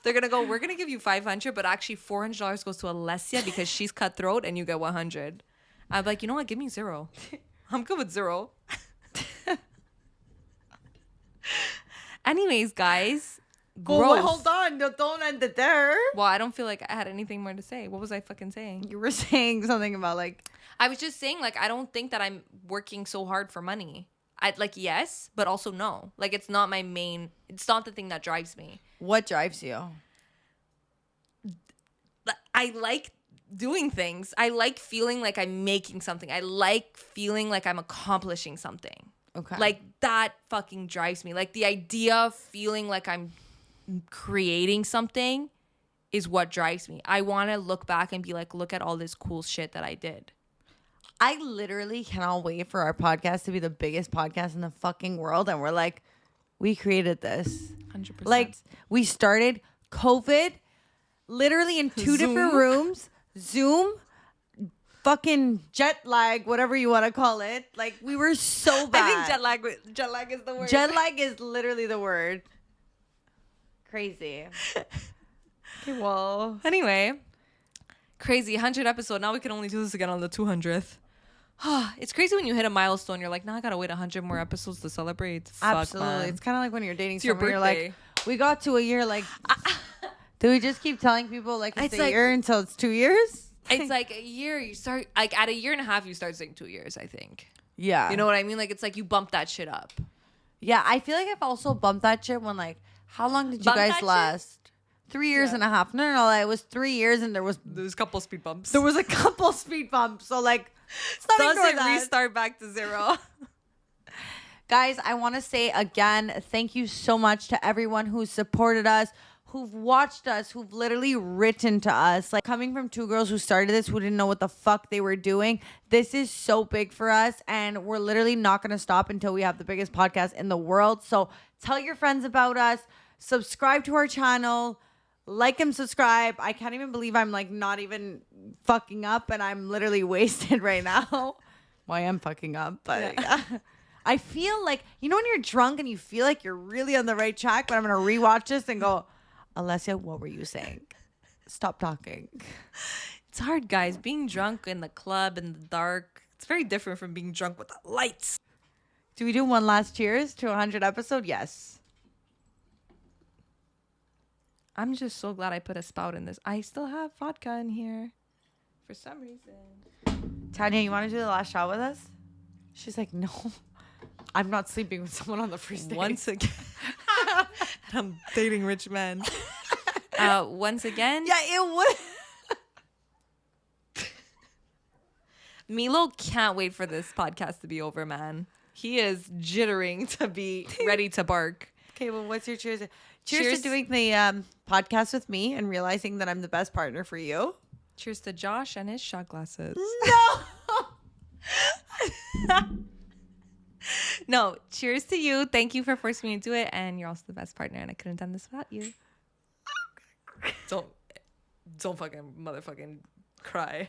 They're gonna go, we're gonna give you $500, but actually $400 goes to Alessia because she's cutthroat and you get 100. I'm like, you know what? Give me 0. I'm good with 0. Anyways, guys. Well, Growth. hold on. Don't end it there. Well, I don't feel like I had anything more to say. What was I fucking saying? You were saying something about like I was just saying, like, I don't think that I'm working so hard for money. I'd like, yes, but also no. Like, it's not my main, it's not the thing that drives me. what drives you. I like doing things. I like feeling like I'm making something. I like feeling like I'm accomplishing something. Okay. Like, that fucking drives me. Like, the idea of feeling like I'm creating something is what drives me. I want to look back and be like, look at all this cool shit that I did. I literally cannot wait for our podcast to be the biggest podcast in the fucking world, and we're like, we created this. 100%. Like we started COVID, literally in two different rooms, Zoom, fucking jet lag, whatever you want to call it. Like we were so bad. I think jet lag is the word. Jet lag is literally the word. Crazy. Okay, well. Anyway, crazy 100 episode. Now we can only do this again on the 200th. It's crazy when you hit a milestone. You're like, now I gotta wait 100 more episodes to celebrate. Fuck, Absolutely. man. It's kind of like when you're dating It's your someone, you're birthday. like, we got to a year, like, do we just keep telling people like it's It's a like- year until it's 2 years? It's like a year. You start like at a year and a half. You start saying 2 years. I think. Yeah. You know what I mean? Like it's like you bump that shit up. Yeah, I feel like I've also bumped that shit when like, how long did you Bumped that guys shit? last? 3 years and a half. No, it was 3 years and there was There's a couple speed bumps. a couple speed bumps. So like, let's not ignore Does it that. restart back to 0? Guys, I want to say again, thank you so much to everyone who's supported us, who've watched us, who've literally written to us. Like coming from two girls who started this, who didn't know what the fuck they were doing. This is so big for us, and we're literally not going to stop until we have the biggest podcast in the world. So tell your friends about us, subscribe to our channel, like and subscribe. I can't even believe I'm like not even fucking up, and I'm literally wasted right now. Well, I am fucking up, but yeah. I feel like, you know when you're drunk and you feel like you're really on the right track, but I'm going to rewatch this and go, Alessia, what were you saying? Stop talking. It's hard, guys. Being drunk in the club in the dark. It's very different from being drunk with the lights. Do we do one last cheers to 100 episode? Yes. I'm just so glad I put a spout in this. I still have vodka in here for some reason. Tanya, you want to do the last shot with us? She's like, no, I'm not sleeping with someone on the first date. Once again, and I'm dating rich men. Once again, Yeah, it would. Milo can't wait for this podcast to be over, man. He is jittering to be ready to bark. Okay, well, what's your cheers? Cheers Cheers. to doing the podcast with me and realizing that I'm the best partner for you. Cheers to Josh and his shot glasses. No. No, cheers to you. Thank you for forcing me to do it. And you're also the best partner. And I couldn't have done this without you. Don't fucking motherfucking cry.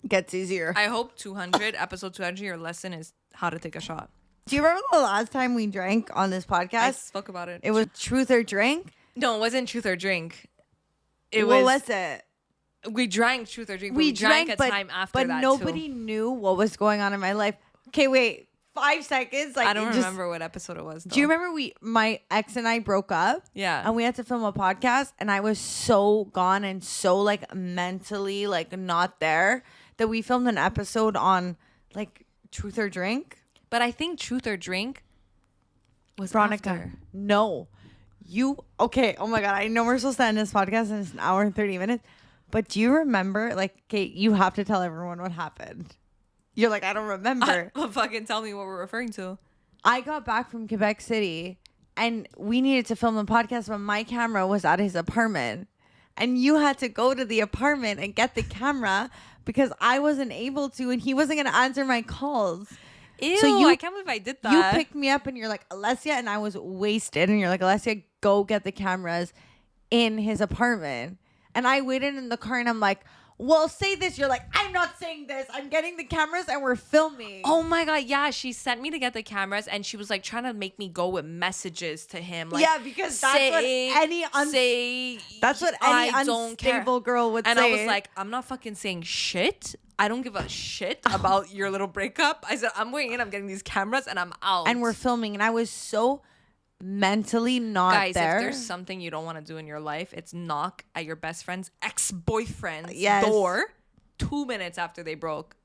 Gets easier. I hope 200, episode 200, your lesson is how to take a shot. Do you remember the last time we drank on this I podcast? spoke about it. It was truth or drink. No, it wasn't truth or drink. What was it? We drank truth or drink. But We we drank a but, time after but that nobody too. knew what was going on in my life. Okay, wait, 5 seconds. Like I don't it just- remember what episode it was. Though. Do you remember my ex and I broke up? Yeah. And we had to film a podcast, and I was so gone and so like mentally like not there that we filmed an episode on like truth or drink. But I think truth or drink was Veronica, after. no, okay? Oh my god, I know we're supposed to end this podcast and it's an hour and 30 minutes, but do you remember? Like, okay, you have to tell everyone what happened. You're like, I don't remember. Fucking tell me what we're referring to. I got back from Quebec City and we needed to film the podcast, but my camera was at his apartment. and you had to go to the apartment and get the camera because I wasn't able to, and he wasn't going to answer my calls. Ew, So I can't believe I did that. You picked me up and you're like, Alessia, and I was wasted. And you're like, Alessia, go get the cameras in his apartment. And I waited in the car and I'm like, well, say this. You're like, I'm not saying this. I'm getting the cameras and we're filming. Oh my God, yeah. She sent me to get the cameras and she was like trying to make me go with messages to him. Like, yeah, because that's what any unstable girl would say. And I was like, I'm not fucking saying shit. I don't give a shit about your little breakup. I said, I'm going in, I'm getting these cameras and I'm out. And we're filming. And I was so mentally not Guys, there. if there's something you don't want to do in your life, it's knock at your best friend's ex-boyfriend's Yes. door 2 minutes after they broke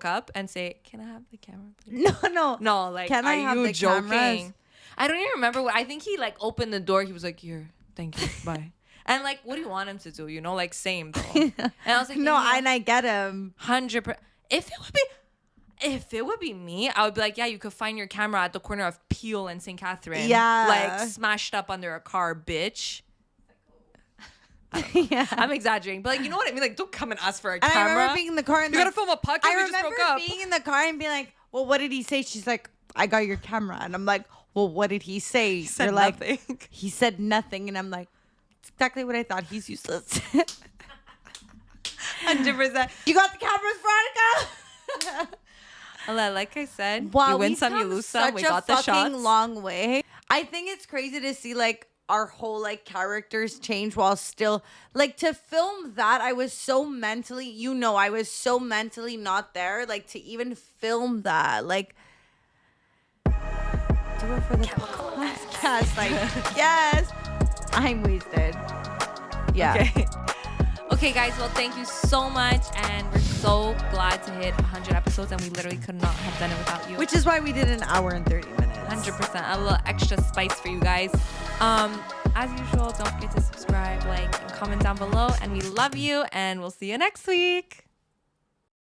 up and say, can I have the camera, please? No, like, Can I have you the joking? cameras? I don't even remember what, I think he like opened the door. He was like, here, thank you, bye. And like, what do you want him to do? You know, like, same though. And I was like, no, yeah, and I get him. 100%. If it would be me, I would be like, yeah, you could find your camera at the corner of Peel and St. Catherine. Yeah. Like, smashed up under a car, bitch. Yeah. I'm exaggerating. But, like, you know what I mean? Like, don't come and ask for a And I camera. remember being in the car and You like, gotta film a podcast. I We just remember broke up. being in the car and being like, well, what did he say? She's like, I got your camera. And I'm like, well, what did he say? He said You're like, nothing. He said nothing. And I'm like, it's exactly what I thought. He's useless. 100%. You got the cameras, Veronica? Like I said, Wow, you win we've some, you come lose some. We such a got the fucking shots. long way. I think it's crazy to see like our whole like characters change while still like to film that. I was so mentally, I was so mentally not there. Like to even film that, like do it for the podcast. Like yes, I'm wasted. Yeah. Okay, guys. Well, thank you so much, and we're so glad to hit 100 episodes, and we literally could not have done it without you. Which is why we did an hour and 30 minutes. 100%. A little extra spice for you guys. As usual, don't forget to subscribe, like, and comment down below, and we love you, and we'll see you next week.